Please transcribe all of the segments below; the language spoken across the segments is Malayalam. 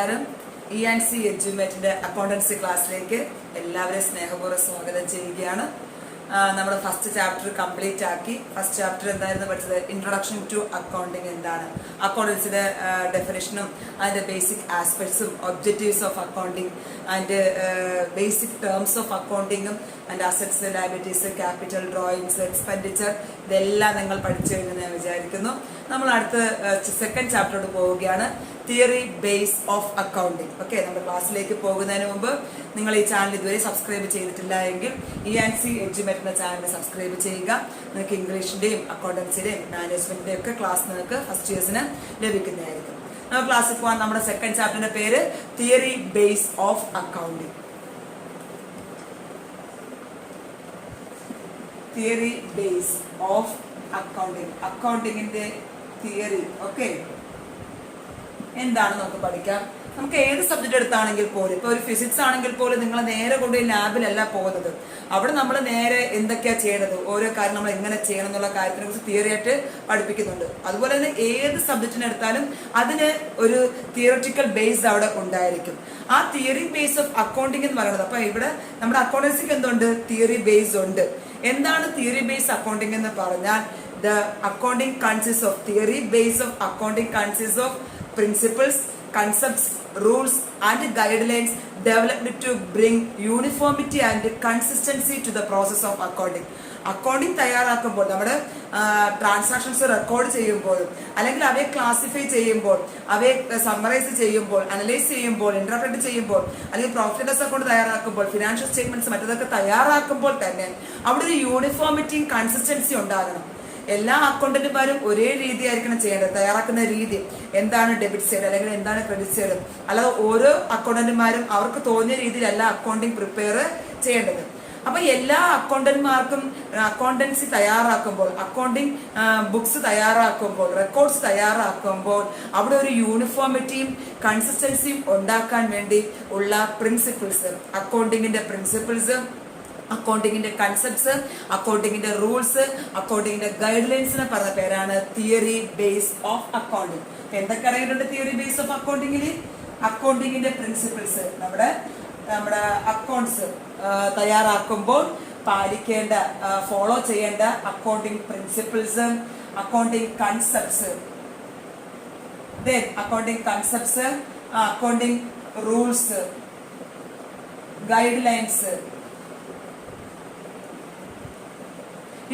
നമസ്കാരം. ENC എഡ്യൂമേറ്റിന്റെ അക്കൗണ്ടൻസി ക്ലാസ്സിലേക്ക് എല്ലാവരെയും സ്നേഹപൂർവ്വം സ്വാഗതം ചെയ്യുകയാണ്. നമ്മുടെ ഫസ്റ്റ് ചാപ്റ്റർ കംപ്ലീറ്റ് ആക്കി. ഫസ്റ്റ് ചാപ്റ്റർ എന്തായിരുന്നു പഠിച്ചത്? ഇൻട്രൊഡക്ഷൻ ടു അക്കൗണ്ടിങ്, എന്താണ് അക്കൗണ്ടൻസിന്റെ ഡെഫിനേഷനും അതിന്റെ ബേസിക് ആസ്പെക്ട്സും objectives of accounting and basic terms of അക്കൗണ്ടിങ്ങും and assets, liabilities, capital, drawings, expenditure, ഇതെല്ലാം നിങ്ങൾ പഠിച്ചു കഴിഞ്ഞെന്ന് ഞാൻ വിചാരിക്കുന്നു. നമ്മൾ അടുത്ത സെക്കൻഡ് ചാപ്റ്ററോട് പോവുകയാണ്, theory base of accounting. Okay, നമ്മുടെ ക്ലാസ്സിലേക്ക് പോകുന്നതിന് മുമ്പ് നിങ്ങൾ ഈ ചാനൽ ഇതുവരെ സബ്സ്ക്രൈബ് ചെയ്തിട്ടില്ല എങ്കിൽ ENC എഡ്യൂമേറ്റ് എന്ന ചാനൽ സബ്സ്ക്രൈബ് ചെയ്യുക. നിങ്ങൾക്ക് ഇംഗ്ലീഷിന്റെയും അക്കൗണ്ടൻസിന്റെയും മാനേജ്മെന്റിന്റെയും ഒക്കെ ക്ലാസ് നിങ്ങൾക്ക് ഫസ്റ്റ് ഇയേഴ്സിന് ലഭിക്കുന്നതായിരിക്കും. നമ്മൾ ക്ലാസ്സിൽ പോകാൻ. നമ്മുടെ സെക്കൻഡ് ചാപ്റ്ററിന്റെ പേര് theory base of accounting. Theory base of accounting, അക്കൗണ്ടിങ്ങിന്റെ തിയറി. ഓക്കെ, എന്താണ് നമുക്ക് പഠിക്കാം. നമുക്ക് ഏത് സബ്ജക്ട് എടുത്താണെങ്കിൽ പോലും, ഇപ്പൊ ഒരു ഫിസിക്സ് ആണെങ്കിൽ പോലും നിങ്ങൾ നേരെ കൊണ്ടുപോയി ലാബിലല്ല പോകുന്നത്. അവിടെ നമ്മൾ നേരെ എന്തൊക്കെയാ ചെയ്യണത്, ഓരോ കാര്യം നമ്മൾ എങ്ങനെ ചെയ്യണം എന്നുള്ള കാര്യത്തിനെ കുറിച്ച് തിയറി ആയിട്ട് പഠിപ്പിക്കുന്നുണ്ട്. അതുപോലെ തന്നെ ഏത് സബ്ജക്റ്റിനെ എടുത്താലും അതിന് ഒരു തിയററ്റിക്കൽ ബേസ് അവിടെ ഉണ്ടായിരിക്കും. ആ തിയറി ബേസ് ഓഫ് അക്കൗണ്ടിങ് എന്ന് പറയുന്നത്. അപ്പൊ ഇവിടെ നമ്മുടെ അക്കൗണ്ടൻസിക്ക് എന്തുണ്ട്? തിയറി ബേസ് ഉണ്ട്. എന്താണ് തിയറി ബേസ് അക്കൗണ്ടിങ് എന്ന് പറഞ്ഞാൽ, the accounting consists of theory base of accounting consists of principles, concepts, rules and guidelines developed to bring uniformity and consistency to the process of accounting. Accounting തയ്യാറാക്കുമ്പോൾ, നമ്മുടെ ട്രാൻസാക്ഷൻസ് റെക്കോർഡ് ചെയ്യുമ്പോഴും അല്ലെങ്കിൽ അവയെ ക്ലാസിഫൈ ചെയ്യുമ്പോൾ, അവയെ സമ്മറൈസ് ചെയ്യുമ്പോൾ, അനലൈസ് ചെയ്യുമ്പോൾ, ഇന്റർപ്രറ്റ് ചെയ്യുമ്പോൾ, അല്ലെങ്കിൽ പ്രോഫിറ്റ് ആൻഡ് ലോസ് അക്കൗണ്ട് തയ്യാറാക്കുമ്പോൾ, ഫിനാൻഷ്യൽ സ്റ്റേറ്റ്മെന്റ്സ് മറ്റതൊക്കെ തയ്യാറാക്കുമ്പോൾ തന്നെ അവിടെ ഒരു യൂണിഫോമിറ്റിയും കൺസിസ്റ്റൻസി ഉണ്ടാകണം. എല്ലാ അക്കൗണ്ടന്റുമാരും ഒരേ രീതിയായിരിക്കണം ചെയ്യേണ്ടത്. തയ്യാറാക്കുന്ന രീതി എന്താണ് ഡെബിറ്റ് സൈഡ് അല്ലെങ്കിൽ എന്താണ് ക്രെഡിറ്റ് സൈഡ്, അല്ലാതെ ഓരോ അക്കൗണ്ടന്റുമാരും അവർക്ക് തോന്നിയ രീതിയിലല്ല അക്കൗണ്ടിങ് പ്രിപ്പയർ ചെയ്യേണ്ടത്. അപ്പൊ എല്ലാ അക്കൗണ്ടന്റുമാർക്കും അക്കൗണ്ടൻസി തയ്യാറാക്കുമ്പോൾ, അക്കൗണ്ടിങ് ബുക്സ് തയ്യാറാക്കുമ്പോൾ, റെക്കോർഡ്സ് തയ്യാറാക്കുമ്പോൾ അവിടെ ഒരു യൂണിഫോമിറ്റിയും കൺസിസ്റ്റൻസിയും ഉണ്ടാക്കാൻ വേണ്ടി ഉള്ള പ്രിൻസിപ്പിൾസ്, അക്കൗണ്ടിങ്ങിന്റെ പ്രിൻസിപ്പിൾസ്, അക്കൗണ്ടിങ്ങിന്റെ കൺസെപ്റ്റ്സ്, അക്കൗണ്ടിങ്ങിന്റെ റൂൾസ്, അക്കൗണ്ടിങ്ങിന്റെ ഗൈഡ് ലൈൻസിനെ പറഞ്ഞ പേരാണ് തിയറി ബേസ് ഓഫ് അക്കൗണ്ടിങ്. എന്തൊക്കെ അറിയേണ്ടത് തിയറി ബേസ് ഓഫ് അക്കൗണ്ടിങ്ങിൽ? അക്കൗണ്ടിങ്ങിന്റെ പ്രിൻസിപ്പിൾസ്, നമ്മുടെ അക്കൗണ്ട്സ് തയ്യാറാക്കുമ്പോൾ പാലിക്കേണ്ട, ഫോളോ ചെയ്യേണ്ട accounting principles, accounting concepts, accounting concepts, accounting rules, guidelines,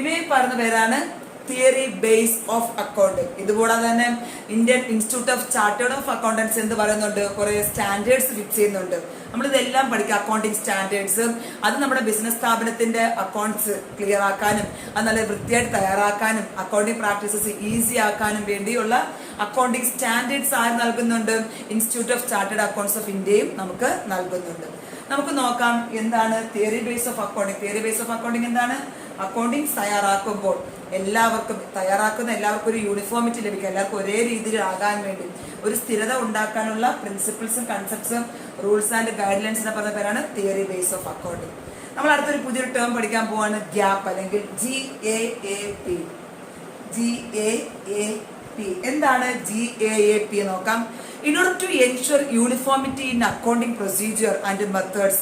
ഇവയെ പറഞ്ഞ പേരാണ് തിയറി ബേസ് ഓഫ് അക്കൗണ്ടിങ്. ഇതുകൂടാതെ തന്നെ Indian institute of chartered of accountants എന്ത് പറയുന്നുണ്ട്? കുറെ സ്റ്റാൻഡേർഡ്സ് ഫിക്സ് ചെയ്യുന്നുണ്ട്. നമ്മളിതെല്ലാം പഠിക്കുക. അക്കൗണ്ടിങ് സ്റ്റാൻഡേർഡ്സ്, അത് നമ്മുടെ ബിസിനസ് സ്ഥാപനത്തിന്റെ അക്കൗണ്ട്സ് ക്ലിയർ ആക്കാനും അത് നല്ല വൃത്തിയായിട്ട് തയ്യാറാക്കാനും അക്കൗണ്ടിങ് പ്രാക്ടീസസ് ഈസി ആക്കാനും വേണ്ടിയുള്ള അക്കൗണ്ടിങ് സ്റ്റാൻഡേർഡ്സ് ആര് നൽകുന്നുണ്ട്? Institute of chartered accounts of ഇന്ത്യയും നമുക്ക് നൽകുന്നുണ്ട്. നമുക്ക് നോക്കാം എന്താണ് theory base of accounting. Theory base of accounting എന്താണ്? അക്കൗണ്ടിങ് തയ്യാറാക്കുമ്പോൾ തയ്യാറാക്കുന്ന എല്ലാവർക്കും ഒരു യൂണിഫോമിറ്റി ലഭിക്കുക, എല്ലാവർക്കും ഒരേ രീതിയിൽ ആകാൻ വേണ്ടി ഒരു സ്ഥിരത ഉണ്ടാക്കാനുള്ള പ്രിൻസിപ്പിൾസും കൺസെപ്റ്റ്സും റൂൾസ് ആൻഡ് ഗൈഡ് ലൈൻസിനെ പറഞ്ഞ പേരാണ് തിയറി ബേസ് ഓഫ് അക്കൗണ്ടിങ്. നമ്മൾ അടുത്തൊരു പുതിയൊരു ടേം പഠിക്കാൻ പോവാണ്, ഗ്യാപ്പ് അല്ലെങ്കിൽ GAAP. എന്താണ് GAAP നോക്കാം. In order to ensure uniformity in accounting procedure and methods,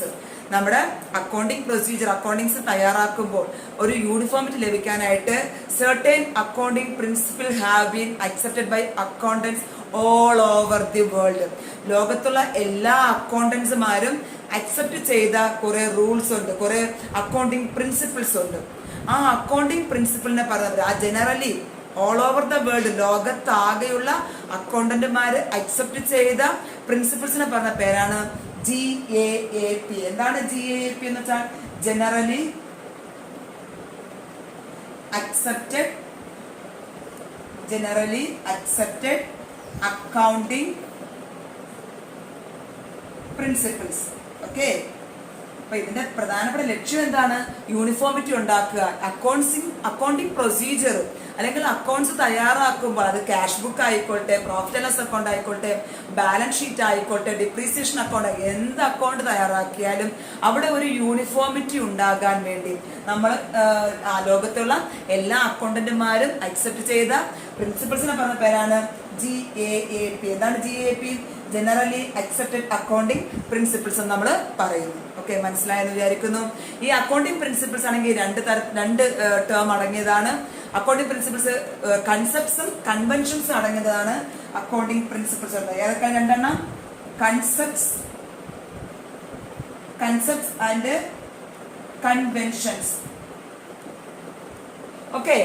നമ്മുടെ അക്കൗണ്ടിങ് പ്രൊസീജിയർ, അക്കൗണ്ടിങ്സ് തയ്യാറാക്കുമ്പോൾ ഒരു uniformity ലഭിക്കാനായിട്ട് certain accounting principles have been accepted by accountants all over the world. ലോകത്തുള്ള എല്ലാ അക്കൗണ്ടൻസുമാരും അക്സെപ്റ്റ് ചെയ്ത കുറെ റൂൾസ് ഉണ്ട്, കുറെ അക്കൗണ്ടിങ് പ്രിൻസിപ്പിൾസ് ഉണ്ട്. ആ അക്കൗണ്ടിങ് പ്രിൻസിപ്പിളിനെ പറഞ്ഞത് ആ generally all over the world, ലോകത്താകെയുള്ള അക്കൗണ്ടന്റുമാര് അക്സെപ്റ്റ് ചെയ്ത പ്രിൻസിപ്പിൾസിനെ പറഞ്ഞ പേരാണ് GAAP. എന്താണ് GAAP എന്ന് വെച്ചാൽ? Generally accepted accounting principles. Okay, അപ്പൊ ഇതിന്റെ പ്രധാനപ്പെട്ട ലക്ഷ്യം എന്താണ്? യൂണിഫോമിറ്റി ഉണ്ടാക്കുക. അക്കൗണ്ടിങ് പ്രൊസീജിയർ അല്ലെങ്കിൽ അക്കൗണ്ട്സ് തയ്യാറാക്കുമ്പോൾ അത് ക്യാഷ് ബുക്ക് ആയിക്കോട്ടെ, പ്രോഫിറ്റ് ആൻഡ് ലോസ് അക്കൗണ്ട് ആയിക്കോട്ടെ, ബാലൻസ് ഷീറ്റ് ആയിക്കോട്ടെ, ഡിപ്രീസിയേഷൻ അക്കൗണ്ട്, എന്ത് അക്കൗണ്ട് തയ്യാറാക്കിയാലും അവിടെ ഒരു യൂണിഫോമിറ്റി ഉണ്ടാകാൻ വേണ്ടി നമ്മൾ ലോകത്തുള്ള എല്ലാ അക്കൗണ്ടന്റുമാരും അക്സെപ്റ്റ് ചെയ്ത പ്രിൻസിപ്പിൾസിനെ പറഞ്ഞ പേരാണ് GAAP. എന്താണ് GAAP? Generally accepted accounting principles എന്ന് നമ്മൾ പറയുന്നു. ഓക്കെ, മനസ്സിലായെന്ന് വിചാരിക്കുന്നു. ഈ അക്കൗണ്ടിങ് പ്രിൻസിപ്പിൾസ് ആണെങ്കിൽ രണ്ട് ടേം അടങ്ങിയതാണ്. അക്കൗണ്ടിങ് പ്രിൻസിപ്പിൾസ് കൺസെപ്റ്റ്സും കൺവെൻഷൻസും അടങ്ങിയതാണ് അക്കൗണ്ടിങ് പ്രിൻസിപ്പിൾസ്. ഏതൊക്കെ രണ്ടെണ്ണം? Concepts and conventions. Okay,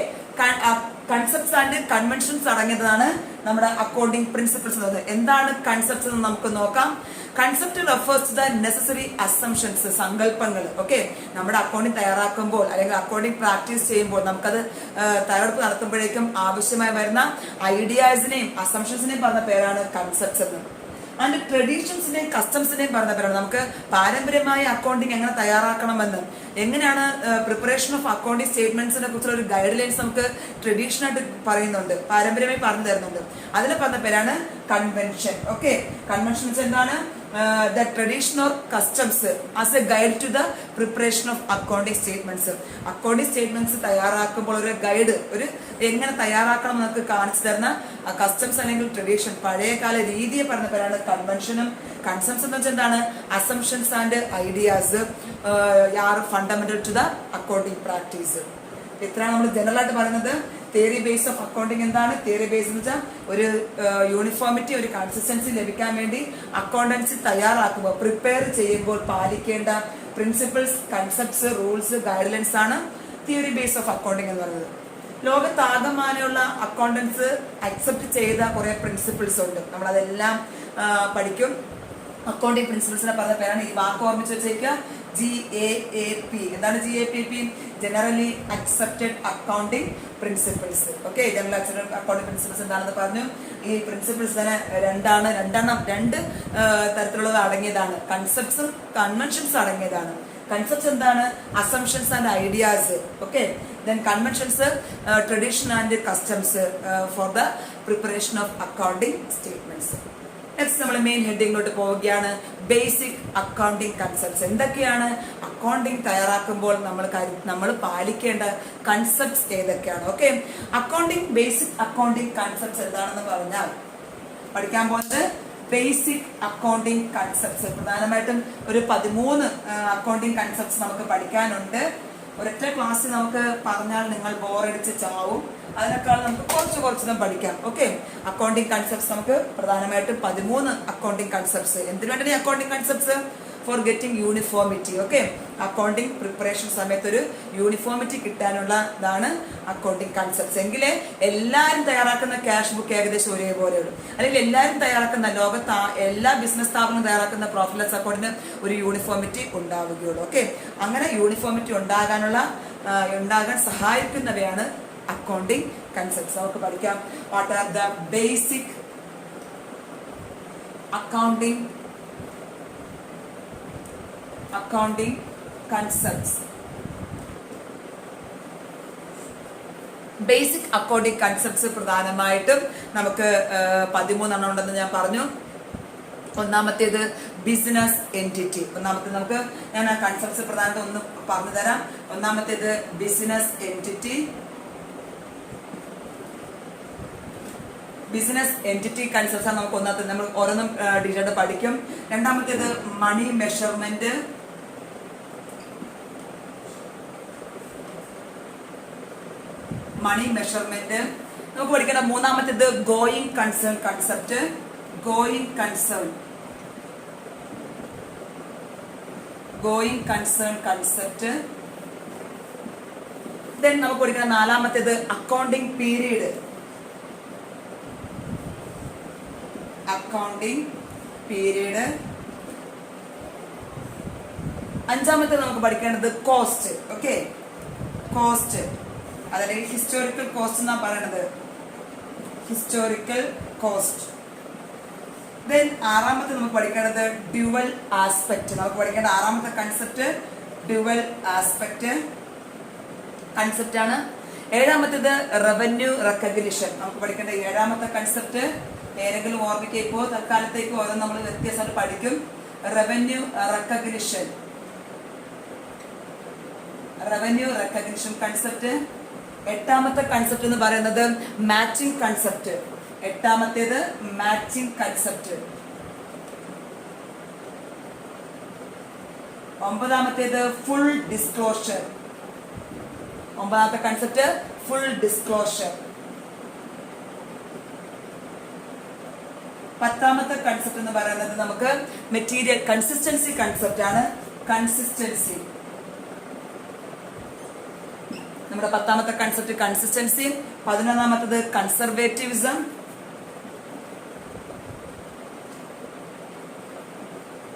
concepts and conventions അടങ്ങിയതാണ് നമ്മുടെ അക്കൗണ്ടിങ് പ്രിൻസിപ്പിൾസ്. എന്താണ് കൺസെപ്റ്റ്സ് എന്ന് നമുക്ക് നോക്കാം. Concept refers to the necessary assumptions, സങ്കല്പങ്ങൾ. ഓക്കെ, നമ്മുടെ അക്കൗണ്ടിങ് തയ്യാറാക്കുമ്പോൾ അല്ലെങ്കിൽ അക്കൗണ്ടിങ് പ്രാക്ടീസ് ചെയ്യുമ്പോൾ നമുക്കത് തയ്യാറെടുപ്പ് നടത്തുമ്പോഴേക്കും ആവശ്യമായി വരുന്ന ഐഡിയാസിനെയും അസംഷൻസിനെയും പറഞ്ഞ പേരാണ് കൺസെപ്റ്റ്സ് എന്ന്. ആൻഡ് ട്രഡീഷൻസിനെയും കസ്റ്റംസിനെയും പറഞ്ഞ പേരാണ്. നമുക്ക് പാരമ്പര്യമായ അക്കൗണ്ടിങ് എങ്ങനെ തയ്യാറാക്കണമെന്ന്, എങ്ങനെയാണ് പ്രിപ്പറേഷൻ ഓഫ് അക്കൗണ്ടിങ് സ്റ്റേറ്റ്മെന്റ്സിനെ കുറിച്ചുള്ള ഒരു ഗൈഡ് ലൈൻസ് നമുക്ക് ട്രഡീഷണൽ ആയിട്ട് പറയുന്നുണ്ട്, പാരമ്പര്യമായി പറഞ്ഞു തരുന്നുണ്ട്. അതിനെ പറഞ്ഞ പേരാണ് കൺവെൻഷൻ. ഓക്കെ, കൺവെൻഷൻസ് എന്താണ്? The tradition or customs as a guide to the preparation of accounting statements. Accounting statements തയ്യാറാക്കുമ്പോൾ ഒരു ഗൈഡ്, ഒരു എങ്ങനെ തയ്യാറാക്കണം എന്നൊക്കെ കാണിച്ചു തരുന്ന കസ്റ്റംസ് അല്ലെങ്കിൽ ട്രഡീഷൻ, പഴയകാല രീതിയെ പറഞ്ഞ പേരാണ് കൺവെൻഷനും. കൺസെപ്റ്റ്സ് എന്ന് വെച്ചാൽ എന്താണ്? Assumptions and ideas are fundamental to the accounting practice. ഇത്രയാണ് നമ്മൾ ജനറൽ ആയിട്ട് പറയുന്നത്. തിയറി ബേസ് ഓഫ് അക്കൗണ്ടിങ് എന്താണ്? തിയറി ബേസ് എന്ന് വെച്ചാൽ ഒരു യൂണിഫോമിറ്റി, ഒരു കൺസിസ്റ്റൻസി ലഭിക്കാൻ വേണ്ടി അക്കൗണ്ടൻസി തയ്യാറാക്കുമ്പോൾ, പ്രിപ്പയർ ചെയ്യുമ്പോൾ പാലിക്കേണ്ട principles, concepts, rules, guide lines ആണ് തിയറി ബേസ് ഓഫ് അക്കൗണ്ടിങ് എന്ന് പറയുന്നത്. ലോകത്താകമാനമുള്ള അക്കൗണ്ടൻസ് അക്സെപ്റ്റ് ചെയ്ത കുറെ പ്രിൻസിപ്പിൾസ് ഉണ്ട്. നമ്മളതെല്ലാം പഠിക്കും. അക്കൗണ്ടിങ് പ്രിൻസിപ്പിൾസിനെ പറഞ്ഞ പേരാണ്, ഈ വാക്ക് ഓർമ്മിച്ച് വെച്ചേക്കുക, GAAP. എന്താണ് GAAP? Generally accepted accounting principles. Okay, general accepted accounting principles എന്താണെന്ന് പറഞ്ഞു. ഈ പ്രിൻസിപ്പിൾസ് തന്നെ രണ്ട് തരത്തിലുള്ളത് അടങ്ങിയതാണ്. കൺസെപ്റ്റ്സും കൺവെൻഷൻസും അടങ്ങിയതാണ്. കൺസെപ്റ്റ്സ് എന്താണ്? Assumptions and ideas. Okay, then conventions tradition and customs for the preparation of accounting statements. Next നമ്മൾ മെയിൻ ഹെഡിങ്ങിലോട്ട് പോവുകയാണ്. Basic accounting concepts. എന്തൊക്കെയാണ് അക്കൗണ്ടിങ് തയ്യാറാക്കുമ്പോൾ നമ്മൾ പാലിക്കേണ്ട കൺസെപ്റ്റ്സ് ഏതൊക്കെയാണ്? Okay, accounting basic accounting concepts എന്താണെന്ന് പറഞ്ഞാൽ പഠിക്കാൻ പോകുന്നത് ബേസിക് അക്കൗണ്ടിങ് കൺസെപ്റ്റ്സ്. പ്രധാനമായിട്ടും ഒരു 13 അക്കൗണ്ടിങ് കൺസെപ്റ്റ്സ് നമുക്ക് പഠിക്കാനുണ്ട്. ഒരൊറ്റ ക്ലാസ്സിൽ നമുക്ക് പറഞ്ഞാൽ നിങ്ങൾ ബോറടിച്ച് ചാവും. അതിനേക്കാൾ നമുക്ക് കുറച്ചൊന്നും പഠിക്കാം. ഓക്കെ, അക്കൗണ്ടിങ് കൺസെപ്റ്റ്സ് നമുക്ക് പ്രധാനമായിട്ടും 13 അക്കൗണ്ടിങ് കൺസെപ്റ്റ്സ്. എന്തിനു വേണ്ടി accounting concepts? For getting uniformity. Okay, accounting preparation സമയത്ത് ഒരു യൂണിഫോമിറ്റി കിട്ടാനുള്ള ഇതാണ് അക്കൗണ്ടിങ് കൺസെപ്റ്റ്സ്. എങ്കിലേ എല്ലാവരും തയ്യാറാക്കുന്ന ക്യാഷ് ബുക്ക് ഏകദേശം ഒരേപോലെ ഉള്ളൂ. അല്ലെങ്കിൽ എല്ലാവരും തയ്യാറാക്കുന്ന, ലോകത്ത് എല്ലാ ബിസിനസ് സ്ഥാപനവും തയ്യാറാക്കുന്ന പ്രോഫിറ്റ് ലോസ് അക്കൗണ്ടിന് ഒരു യൂണിഫോമിറ്റി ഉണ്ടാവുകയുള്ളൂ. ഓക്കെ, അങ്ങനെ യൂണിഫോമിറ്റി ഉണ്ടാകാൻ സഹായിക്കുന്നവയാണ് അക്കൗണ്ടിങ് കൺസെപ്റ്റ്സ്. നമുക്ക് പഠിക്കാം. What are the basic accounting concepts. Basic accounting concepts പ്രധാനമായിട്ടും നമുക്ക് 13 ഉണ്ടെന്ന് ഞാൻ പറഞ്ഞു. ഒന്നാമത്തേത് ബിസിനസ് എൻറ്റിറ്റി. നമുക്ക് ഞാൻ ആ കൺസെപ്റ്റ്സ് പ്രധാനമായിട്ടും ഒന്ന് പറഞ്ഞു തരാം. ഒന്നാമത്തേത് business entity. Business entity concepts ആണ് നമുക്ക് ഒന്നാമത്തെ. നമ്മൾ ഓരോന്നും ഡീറ്റെയിൽഡ് പഠിക്കും. രണ്ടാമത്തേത് മണി മെഷർമെന്റ്. നമുക്ക് പഠിക്കേണ്ട മൂന്നാമത്തേത് ഗോയിങ് കൺസേൺ കൺസെപ്റ്റ്. ദെൻ നമുക്ക് പഠിക്കേണ്ട നാലാമത്തേത് അക്കൗണ്ടിങ് പീരീഡ്. അഞ്ചാമത്തെ നമുക്ക് പഠിക്കേണ്ടത് കോസ്റ്റ്. ഓക്കെ, കോസ്റ്റ് അതല്ലെങ്കിൽ ഹിസ്റ്റോറിക്കൽ കോസ്റ്റ് എന്നാ പറയണത്. ദെൻ ആറാമത്തെ നമുക്ക് പഠിക്കേണ്ടത് ഡ്യുവൽ ആസ്പെക്ട്. നമുക്ക് പഠിക്കേണ്ട ആറാമത്തെ കൺസെപ്റ്റ് ഡ്യുവൽ ആസ്പെക്ട് കൺസെപ്റ്റ് ആണ്. ഏഴാമത്തേത് റവന്യൂ റെക്കഗ്നിഷൻ. നമുക്ക് പഠിക്കേണ്ട ഏഴാമത്തെ കൺസെപ്റ്റ് ഏതെങ്കിലും ഓർമ്മിക്കോ തൽക്കാലത്തേക്ക് ഓരോ നമ്മൾ വ്യത്യാസമായിട്ട് പഠിക്കും. Revenue recognition concept. എട്ടാമത്തെ കൺസെപ്റ്റ് എന്ന് പറയുന്നത് മാച്ചിങ് കൺസെപ്റ്റ്. ഒമ്പതാമത്തേത് ഫുൾ ഡിസ്ക്ലോഷർ. ഒമ്പതാമത്തെ കൺസെപ്റ്റ് ഫുൾ ഡിസ്ക്ലോഷർ. പത്താമത്തെ കൺസെപ്റ്റ് എന്ന് പറയുന്നത് നമുക്ക് മെറ്റീരിയൽ കൺസിസ്റ്റൻസി കൺസെപ്റ്റ് ആണ്. കൺസിസ്റ്റൻസി നമ്മുടെ പത്താമത്തെ കൺസെപ്റ്റ് കൺസിസ്റ്റൻസി. 11ാമത്തത് കൺസർവേറ്റിവിസം.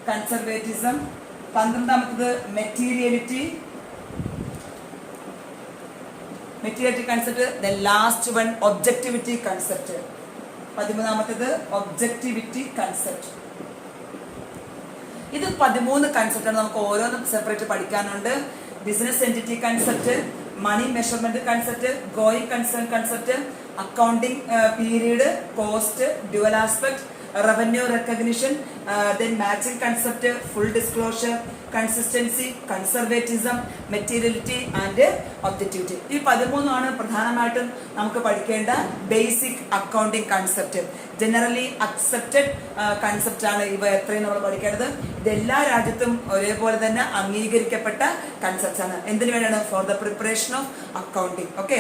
കൺസർവേറ്റിസം. 12ാമത്തത് materiality. Materiality concept. The last one objectivity concept. 13ാമത്തത് ഒബ്ജക്ടിവിറ്റി കൺസെപ്റ്റ്. ഇത് 13 കൺസെപ്റ്റ് ആണ്. നമുക്ക് ഓരോന്നും സെപ്പറേറ്റ് പഠിക്കാനുണ്ട്. Business entity concept, money measurement concept, going concern concept, accounting period, cost, dual aspect, revenue recognition, then matching concept, full disclosure, consistency, conservatism, materiality and objectivity. ഈ 13 ആണ് പ്രധാനമായിട്ടും നമുക്ക് പഠിക്കേണ്ട basic accounting concept. Generally accepted concept ആണ് ഇവ എത്രയും നമ്മൾ പഠിക്കേണ്ടത്. ഇത് എല്ലാ രാജ്യത്തും ഒരേപോലെ തന്നെ അംഗീകരിക്കപ്പെട്ട കൺസെപ്റ്റ് ആണ്. എന്തിനു വേണ്ടിയാണ്? For the preparation of accounting. Okay,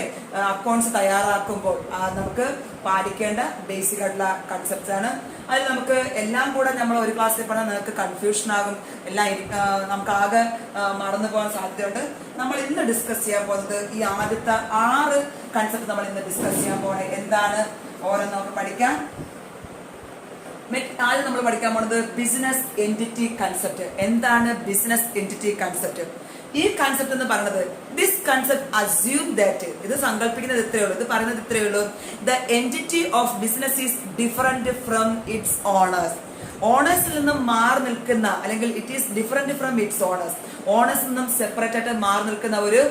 accounts തയ്യാറാക്കുമ്പോൾ നമുക്ക് പാലിക്കേണ്ട ബേസിക് ആയിട്ടുള്ള കൺസെപ്റ്റ് ആണ്. അതിൽ നമുക്ക് എല്ലാം കൂടെ നമ്മൾ ഒരു ക്ലാസ്സിൽ പറഞ്ഞാൽ നിങ്ങൾക്ക് കൺഫ്യൂഷൻ ആകും, എല്ലാം നമുക്ക് ആകെ മറന്നു പോകാൻ സാധ്യതയുണ്ട്. നമ്മൾ ഇന്ന് ഡിസ്കസ് ചെയ്യാൻ പോകുന്നത് ഈ ആദ്യത്തെ 6 കൺസെപ്റ്റ് നമ്മൾ ഇന്ന് ഡിസ്കസ് ചെയ്യാൻ പോകുന്നത് എന്താണ് ഓരോന്ന് നമുക്ക് പഠിക്കാം. ആദ്യം നമ്മൾ പഠിക്കാൻ പോകുന്നത് ബിസിനസ് എൻറ്റിറ്റി കൺസെപ്റ്റ്. എന്താണ് ബിസിനസ് എൻറ്റിറ്റി കൺസെപ്റ്റ്? ഈ കൺസെപ്റ്റ് എന്ന് പറയുന്നത് ദിസ് കൺസെപ്റ്റ് അസ്യൂം ദാറ്റ്, ഇത് സങ്കല്പിക്കുന്നത് ഇത്രയേ ഉള്ളൂ, ഇത് പറയുന്നത് ഇത്രയേ ഉള്ളൂ, the entity of business is different from its owners. ഓണേഴ്സിൽ നിന്നും മാറി നിൽക്കുന്ന, അല്ലെങ്കിൽ it is different from its owners, ഓണേഴ്സിൽ നിന്നും സെപ്പറേറ്റ് ആയിട്ട് മാറി നിൽക്കുന്ന ഒരു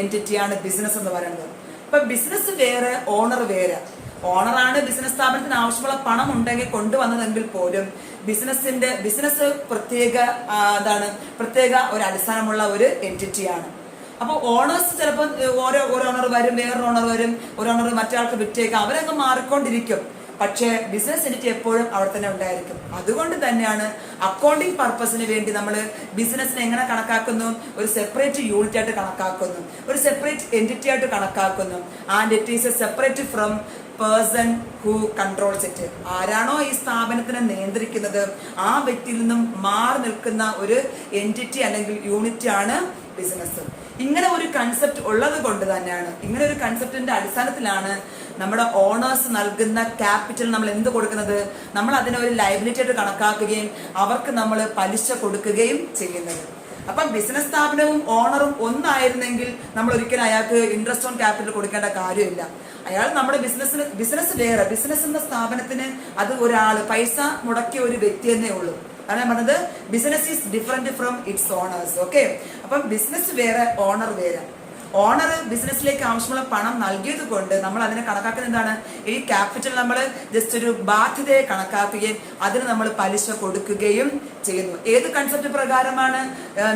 എൻറ്റിറ്റിയാണ് ബിസിനസ് എന്ന് പറയുന്നത്. ഇപ്പൊ ബിസിനസ് വേറെ, ഓണർ വേറെ. ഓണറാണ് ബിസിനസ് സ്ഥാപനത്തിന് ആവശ്യമുള്ള പണം ഉണ്ടെങ്കിൽ കൊണ്ടുവന്നതെങ്കിൽ പോലും ബിസിനസ് പ്രത്യേക ഒരു അടിസ്ഥാനമുള്ള ഒരു എൻറ്റിറ്റിയാണ്. അപ്പോൾ ഓണേഴ്സ് ചിലപ്പോൾ ഓരോ ഓണർ വരും, വേറൊരു ഓണർ വരും, ഒരു ഓണർ മറ്റൊരാൾക്ക് വിറ്റേക്കാം, അവരങ്ങ് മാറിക്കൊണ്ടിരിക്കും. പക്ഷേ ബിസിനസ് എൻറ്റിറ്റി എപ്പോഴും അവിടെ തന്നെ ഉണ്ടായിരിക്കും. അതുകൊണ്ട് തന്നെയാണ് അക്കൗണ്ടിങ് പർപ്പസിന് വേണ്ടി നമ്മൾ ബിസിനസിനെ എങ്ങനെ കണക്കാക്കുന്നു? ഒരു സെപ്പറേറ്റ് യൂണിറ്റ് ആയിട്ട് കണക്കാക്കുന്നു, ഒരു സെപ്പറേറ്റ് എൻറ്റിറ്റി ആയിട്ട് കണക്കാക്കുന്നു. And it is a separate from person who controls it. ആരാണോ ഈ സ്ഥാപനത്തിനെ നിയന്ത്രിക്കുന്നത് ആ വ്യക്തിയിൽ നിന്നും മാറി നിൽക്കുന്ന ഒരു എൻറ്റിറ്റി അല്ലെങ്കിൽ യൂണിറ്റ് ആണ് ബിസിനസ്. ഇങ്ങനെ ഒരു കൺസെപ്റ്റ് ഉള്ളത് കൊണ്ട് തന്നെയാണ്, ഇങ്ങനെ ഒരു കൺസെപ്റ്റിന്റെ അടിസ്ഥാനത്തിലാണ് നമ്മുടെ ഓണേഴ്സ് നൽകുന്ന ക്യാപിറ്റൽ നമ്മൾ എന്ത് കൊടുക്കുന്നത്? നമ്മൾ അതിനെ ഒരു ലയബിലിറ്റി ആയിട്ട് കണക്കാക്കുകയും അവർക്ക് നമ്മൾ പലിശ കൊടുക്കുകയും ചെയ്യുന്നത്. അപ്പം ബിസിനസ് സ്ഥാപനവും ഓണറും ഒന്നായിരുന്നെങ്കിൽ നമ്മൾ ഒരിക്കലും അയാൾക്ക് ഇൻട്രസ്റ്റ് ഓൺ ക്യാപിറ്റൽ കൊടുക്കേണ്ട കാര്യമില്ല. അയാൾ നമ്മുടെ ബിസിനസ് വേറെ, ബിസിനസ് എന്ന സ്ഥാപനത്തിന് അത് ഒരാൾ പൈസ മുടക്കിയ ഒരു വ്യക്തി എന്നേ ഉള്ളൂ. അതാണ് ഞാൻ പറഞ്ഞത്, business is different from its owners. Okay, അപ്പം ബിസിനസ് വേറെ, ഓണർ വേറെ. ഓണർ ബിസിനസ്സിലേക്ക് ആവശ്യമുള്ള പണം നൽകിയത് കൊണ്ട് നമ്മൾ അതിനെ കണക്കാക്കുന്നത് എന്താണ്? ഈ ക്യാപിറ്റൽ നമ്മൾ ജസ്റ്റ് ഒരു ബാധ്യതയെ കണക്കാക്കുകയും അതിന് നമ്മൾ പലിശ കൊടുക്കുകയും ചെയ്യുന്നു. ഏത് കൺസെപ്റ്റ് പ്രകാരമാണ്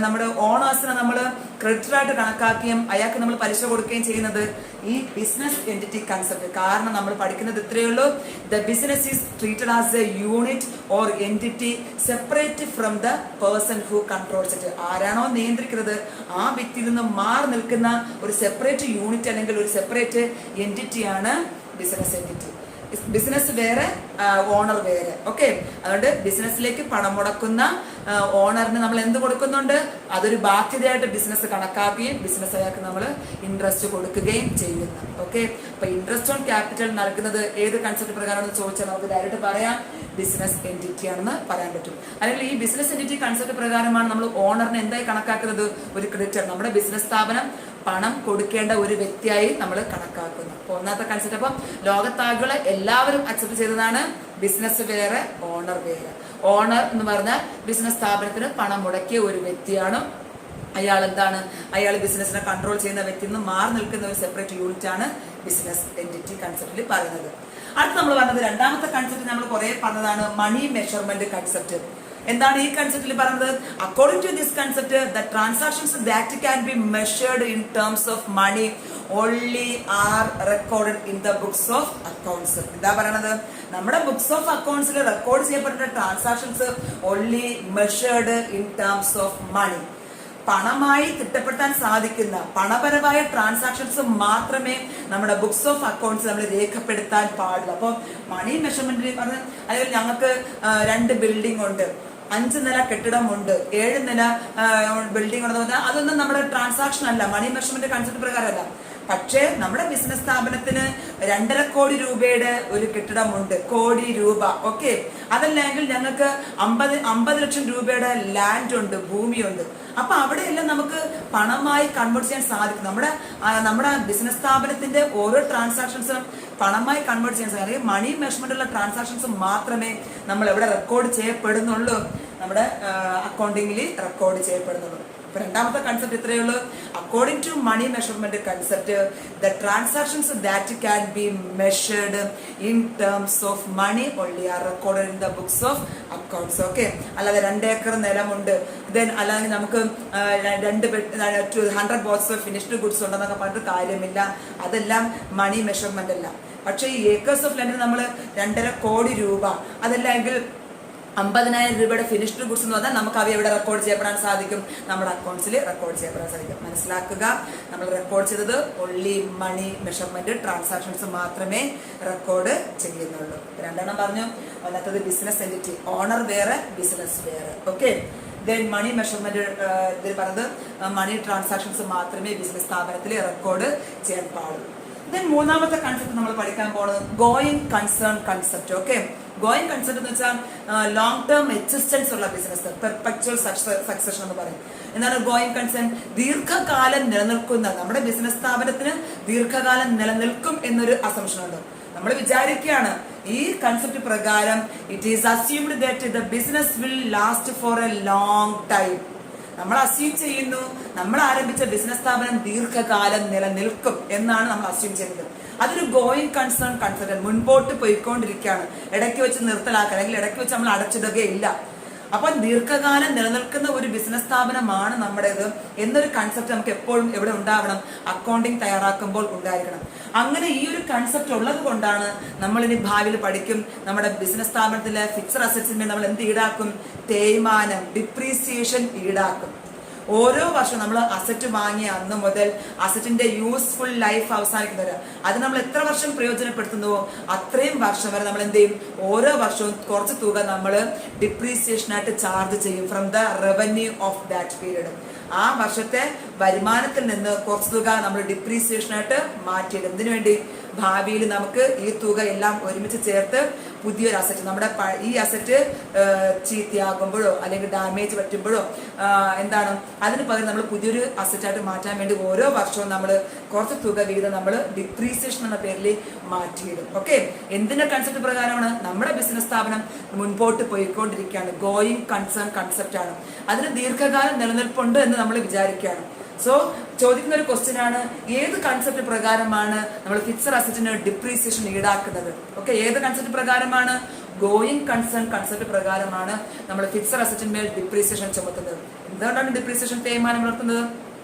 നമ്മുടെ ഓണേഴ്സിനെ നമ്മൾ ക്രെഡിറ്ററായിട്ട് കണക്കാക്കുകയും അയാൾക്ക് നമ്മൾ പലിശ കൊടുക്കുകയും ചെയ്യുന്നത്? ഈ ബിസിനസ് എൻറ്റിറ്റി കൺസെപ്റ്റ്. കാരണം നമ്മൾ പഠിക്കുന്നത് ഇത്രയേ ഉള്ളൂ, the business is treated as A unit or entity separate from the person who controls it. ആരാണോ നിയന്ത്രിക്കുന്നത് ആ വ്യക്തിയിൽ നിന്ന് മാറി നിൽക്കുന്ന ഒരു സെപ്പറേറ്റ് യൂണിറ്റ് അല്ലെങ്കിൽ ഒരു സെപ്പറേറ്റ് എൻറ്റിറ്റിയാണ് ബിസിനസ് എൻറ്റിറ്റി. ബിസിനസ് വേറെ, ഓണർ വേറെ. ഓക്കെ, അതുകൊണ്ട് ബിസിനസ്സിലേക്ക് പണം മുടക്കുന്ന ഓണറിന് നമ്മൾ എന്ത് കൊടുക്കുന്നുണ്ട്? അതൊരു ബാധ്യതയായിട്ട് ബിസിനസ് കണക്കാക്കുകയും ബിസിനസ് അയാൾക്ക് നമ്മൾ ഇൻട്രസ്റ്റ് കൊടുക്കുകയും ചെയ്യുന്നു. ഓക്കെ, അപ്പൊ ഇൻട്രസ്റ്റ് ഓൺ ക്യാപിറ്റൽ നൽകുന്നത് ഏത് കൺസെപ്റ്റ് പ്രകാരമാണെന്ന് ചോദിച്ചാൽ നമുക്ക് ഡയറക്റ്റ് പറയാം ബിസിനസ് എൻറ്റിറ്റി ആണെന്ന് പറയാൻ പറ്റും. അല്ലെങ്കിൽ ഈ ബിസിനസ് എൻറ്റിറ്റി കൺസെപ്റ്റ് പ്രകാരമാണ് നമ്മൾ ഓണറിനെ എന്തായി കണക്കാക്കുന്നത്? ഒരു ക്രെഡിറ്റർ, നമ്മുടെ ബിസിനസ് സ്ഥാപനം പണം കൊടുക്കേണ്ട ഒരു വ്യക്തിയായി നമ്മൾ കണക്കാക്കുന്നു. അപ്പൊ ഒന്നാമത്തെ കൺസെപ്റ്റ്, അപ്പം ലോകത്താകുള്ള എല്ലാവരും അക്സെപ്റ്റ് ചെയ്തതാണ് ബിസിനസ് വേറെ, ഓണർ വേറെ. ഓണർ എന്ന് പറഞ്ഞാൽ ബിസിനസ് സ്ഥാപനത്തിന് പണം മുടക്കിയ ഒരു വ്യക്തിയാണ്. അയാൾ എന്താണ്? അയാൾ ബിസിനസിനെ കൺട്രോൾ ചെയ്യുന്ന വ്യക്തിയിൽ നിന്ന് മാറി നിൽക്കുന്ന ഒരു സെപ്പറേറ്റ് യൂണിറ്റ് ആണ് ബിസിനസ് എൻറ്റിറ്റി കൺസെപ്റ്റിൽ പറയുന്നത്. അടുത്ത് നമ്മൾ പറഞ്ഞത് രണ്ടാമത്തെ കൺസെപ്റ്റ് നമ്മൾ കുറെ പറഞ്ഞതാണ് മണി മെഷർമെന്റ് കൺസെപ്റ്റ്. എന്താണ് ഈ കൺസെപ്റ്റിൽ പറയുന്നത്? According to this concept, the transactions that can be measured in terms of money only are recorded in the books of accounts. എന്താ പറയണത്? നമ്മുടെ ബുക്സ് ഓഫ് അക്കൗണ്ട്സിൽ റെക്കോർഡ് ചെയ്യപ്പെട്ട transactions only measured in terms of money. പണമായി തിട്ടപ്പെടുത്താൻ സാധിക്കുന്ന പണപരമായ ട്രാൻസാക്ഷൻസ് മാത്രമേ നമ്മുടെ ബുക്സ് ഓഫ് അക്കൗണ്ട്സ് നമ്മൾ രേഖപ്പെടുത്താൻ പാടുള്ളൂ. അപ്പോൾ മണി മെഷർമെന്റ് പറഞ്ഞ അല്ലെങ്കിൽ ഞങ്ങൾക്ക് 2 ബിൽഡിംഗ് ഉണ്ട്, 5 നില കെട്ടിടമുണ്ട്, 7 നില ബിൽഡിംഗ് ഉണ്ടെന്ന് പറഞ്ഞാൽ അതൊന്നും നമ്മുടെ ട്രാൻസാക്ഷൻ അല്ല, മണി മെഷർമെന്റ് കൺസെപ്റ്റ് പ്രകാരമല്ല. പക്ഷേ നമ്മുടെ ബിസിനസ് സ്ഥാപനത്തിന് 2.5 കോടി രൂപയുടെ ഒരു കെട്ടിടമുണ്ട്, കോടി രൂപ, ഓക്കെ. അതല്ലെങ്കിൽ ഞങ്ങൾക്ക് 50 ലക്ഷം രൂപയുടെ ലാൻഡ് ഉണ്ട്, ഭൂമിയുണ്ട്. അപ്പൊ അവിടെയെല്ലാം നമുക്ക് പണമായി കൺവേർട്ട് ചെയ്യാൻ സാധിക്കും. നമ്മുടെ ബിസിനസ് സ്ഥാപനത്തിന്റെ ഓരോ ട്രാൻസാക്ഷൻസും പണമായി കൺവേർട്ട് ചെയ്യാൻ സാധിക്കും. മണി മെഷർമെന്റ് ഉള്ള ട്രാൻസാക്ഷൻസ് മാത്രമേ നമ്മൾ എവിടെ റെക്കോർഡ് ചെയ്യപ്പെടുന്നുള്ളൂ, നമ്മുടെ അക്കൗണ്ടിങ്ങിൽ റെക്കോർഡ് ചെയ്യപ്പെടുന്നുള്ളൂ. അപ്പൊ രണ്ടാമത്തെ കൺസെപ്റ്റ് ഇത്രയേ ഉള്ളൂ. According to money measurement concept, the transactions that can be measured in terms of money only are recorded in the books of accounts. Okay. അല്ലാതെ 2 ഏക്കർ നിലമുണ്ട്, ദെൻ അല്ലെങ്കിൽ നമുക്ക് 100 ബോക്സ് ഓഫ് ഫിനിഷ്ഡ് ഗുഡ്സ് ഉണ്ടെന്നൊക്കെ പറഞ്ഞിട്ട് കാര്യമില്ല. അതെല്ലാം മണി മെഷർമെന്റ് അല്ല. പക്ഷേ ഈ ഏക്കേഴ്സ് ഓഫ് ലാൻഡിന് നമ്മൾ 2.5 കോടി രൂപ, അതല്ലെങ്കിൽ 50,000 രൂപയുടെ ഫിനിഷ്ഡ് ഗുഡ്സ് എന്ന് പറഞ്ഞാൽ നമുക്ക് അവ എവിടെ റെക്കോർഡ് ചെയ്യപ്പെടാൻ സാധിക്കും? നമ്മുടെ അക്കൗണ്ട്സിൽ റെക്കോർഡ് ചെയ്യപ്പെടാൻ സാധിക്കും. മനസ്സിലാക്കുക, നമ്മൾ റെക്കോർഡ് ചെയ്തത് ഓൺലി മണി മെഷർമെന്റ് ട്രാൻസാക്ഷൻസ് മാത്രമേ റെക്കോർഡ് ചെയ്യുന്നുള്ളൂ. 2 പറഞ്ഞു. ഒന്നാമത്തത് ബിസിനസ് എൻറ്റിറ്റി, ഓണർ വേറെ, ബിസിനസ് വേറെ. ഓക്കെ. ദെൻ മണി മെഷർമെന്റ് ഇതിൽ പറഞ്ഞത് മണി ട്രാൻസാക്ഷൻസ് മാത്രമേ ബിസിനസ് സ്ഥാപനത്തിൽ റെക്കോർഡ് ചെയ്യാൻ പാടുള്ളൂ. ദെൻ മൂന്നാമത്തെ കൺസെപ്റ്റ് നമ്മൾ പഠിക്കാൻ പോകുന്നത് going concern concept. Okay. Going concept എന്ന് വെച്ചാൽ ലോങ് ടേം എക്സിസ്റ്റൻസ് ഉള്ള ബിസിനസ്, പെർപെക്ച്വൽ സക്സഷൻ എന്ന് പറയും. എന്താണ് ഗോയിങ് കൺസേൺ? ദീർഘകാലം നിലനിൽക്കുന്ന, നമ്മുടെ ബിസിനസ് സ്ഥാപനത്തിന് ദീർഘകാലം നിലനിൽക്കും എന്നൊരു അസംഷൻ ഉണ്ട്. നമ്മൾ വിചാരിക്കുകയാണ് ഈ കൺസെപ്റ്റ് പ്രകാരം it is assumed that the business will last for a long time. നമ്മൾ അസ്യൂം ചെയ്യുന്നു നമ്മൾ ആരംഭിച്ച ബിസിനസ് സ്ഥാപനം ദീർഘകാലം നിലനിൽക്കും എന്നാണ് നമ്മൾ അസ്യൂം ചെയ്യുന്നത്. അതൊരു ഗോയിങ് കൺസേൺ കൺസെപ്റ്റ്, മുൻപോട്ട് പോയിക്കൊണ്ടിരിക്കുകയാണ്, ഇടയ്ക്ക് വെച്ച് നിർത്തലാക്കുക അല്ലെങ്കിൽ ഇടയ്ക്ക് വെച്ച് നമ്മൾ അടച്ചിടുകയില്ല. അപ്പൊ ദീർഘകാലം നിലനിൽക്കുന്ന ഒരു ബിസിനസ് സ്ഥാപനമാണ് നമ്മുടേത് എന്നൊരു കൺസെപ്റ്റ് നമുക്ക് എപ്പോഴും എവിടെ ഉണ്ടാവണം? അക്കൗണ്ടിങ് തയ്യാറാക്കുമ്പോൾ ഉണ്ടായിരിക്കണം. അങ്ങനെ ഈ ഒരു കൺസെപ്റ്റ് ഉള്ളത് കൊണ്ടാണ് നമ്മൾ ഇനി ഭാവിയിൽ പഠിക്കും നമ്മുടെ ബിസിനസ് സ്ഥാപനത്തിലെ ഫിക്സഡ് അസറ്റ്സിന്മേൽ നമ്മൾ എന്ത് ഈടാക്കും? തേയ്മാനം, ഡിപ്രീസിയേഷൻ ഈടാക്കും. ഓരോ വർഷവും നമ്മൾ അസറ്റ് വാങ്ങിയ അന്ന് മുതൽ അസറ്റിന്റെ യൂസ്ഫുൾ ലൈഫ് അവസാനിക്കുന്നവരെ അത് നമ്മൾ എത്ര വർഷം പ്രയോജനപ്പെടുത്തുന്നുവോ അത്രയും വർഷം വരെ നമ്മൾ എന്ത് ചെയ്യും? ഓരോ വർഷവും കുറച്ച് തുക നമ്മൾ ഡിപ്രീസിയേഷനായിട്ട് ചാർജ് ചെയ്യും from the revenue of that period. ആ വർഷത്തെ വരുമാനത്തിൽ നിന്ന് കുറച്ച് തുക നമ്മൾ ഡിപ്രീസിയേഷനായിട്ട് മാറ്റിയിടും. ഇതിനു വേണ്ടി ഭാവിയിൽ നമുക്ക് ഈ തുക എല്ലാം ഒരുമിച്ച് ചേർത്ത് പുതിയൊരു അസറ്റ്, നമ്മുടെ ഈ അസറ്റ് ചീത്തയാകുമ്പോഴോ അല്ലെങ്കിൽ ഡാമേജ് പറ്റുമ്പോഴോ എന്താണ് അതിന് പകരം നമ്മൾ പുതിയൊരു അസറ്റായിട്ട് മാറ്റാൻ വേണ്ടി ഓരോ വർഷവും നമ്മൾ കുറച്ച് തുക വീതം നമ്മൾ ഡിപ്രീസിയേഷൻ എന്ന പേരിൽ മാറ്റിയിടും. ഓക്കെ. എന്തിന്റെ കൺസെപ്റ്റ് പ്രകാരമാണ്? നമ്മുടെ ബിസിനസ് സ്ഥാപനം മുൻപോട്ട് പോയിക്കൊണ്ടിരിക്കുകയാണ്, ഗോയിങ് കൺസേൺ കൺസെപ്റ്റ് ആണ്. അതിന് ദീർഘകാലം നിലനിൽപ്പുണ്ട് എന്ന് നമ്മൾ വിചാരിക്കുകയാണ്. സോ ചോദിക്കുന്ന ഒരു ക്വസ്റ്റ്യൻ ആണ്, ഏത് കൺസെപ്റ്റ് പ്രകാരമാണ് നമ്മൾ ഫിക്സഡ് അസറ്റിന് ഡിപ്രീസിയേഷൻ ഈടാക്കുന്നത്? ഓക്കെ. ഏത് കൺസെപ്റ്റ് പ്രകാരമാണ്? ഗോയിങ് കൺസേൺ കൺസെപ്റ്റ് പ്രകാരമാണ് നമ്മൾ ഫിക്സഡ് അസറ്റിന്മേൽ ഡിപ്രീസിയേഷൻ ചുമത്തുന്നത്. എന്തുകൊണ്ടാണ് ഡിപ്രീസിയേഷൻ തേയ്മാനം വളർത്തുന്നത്?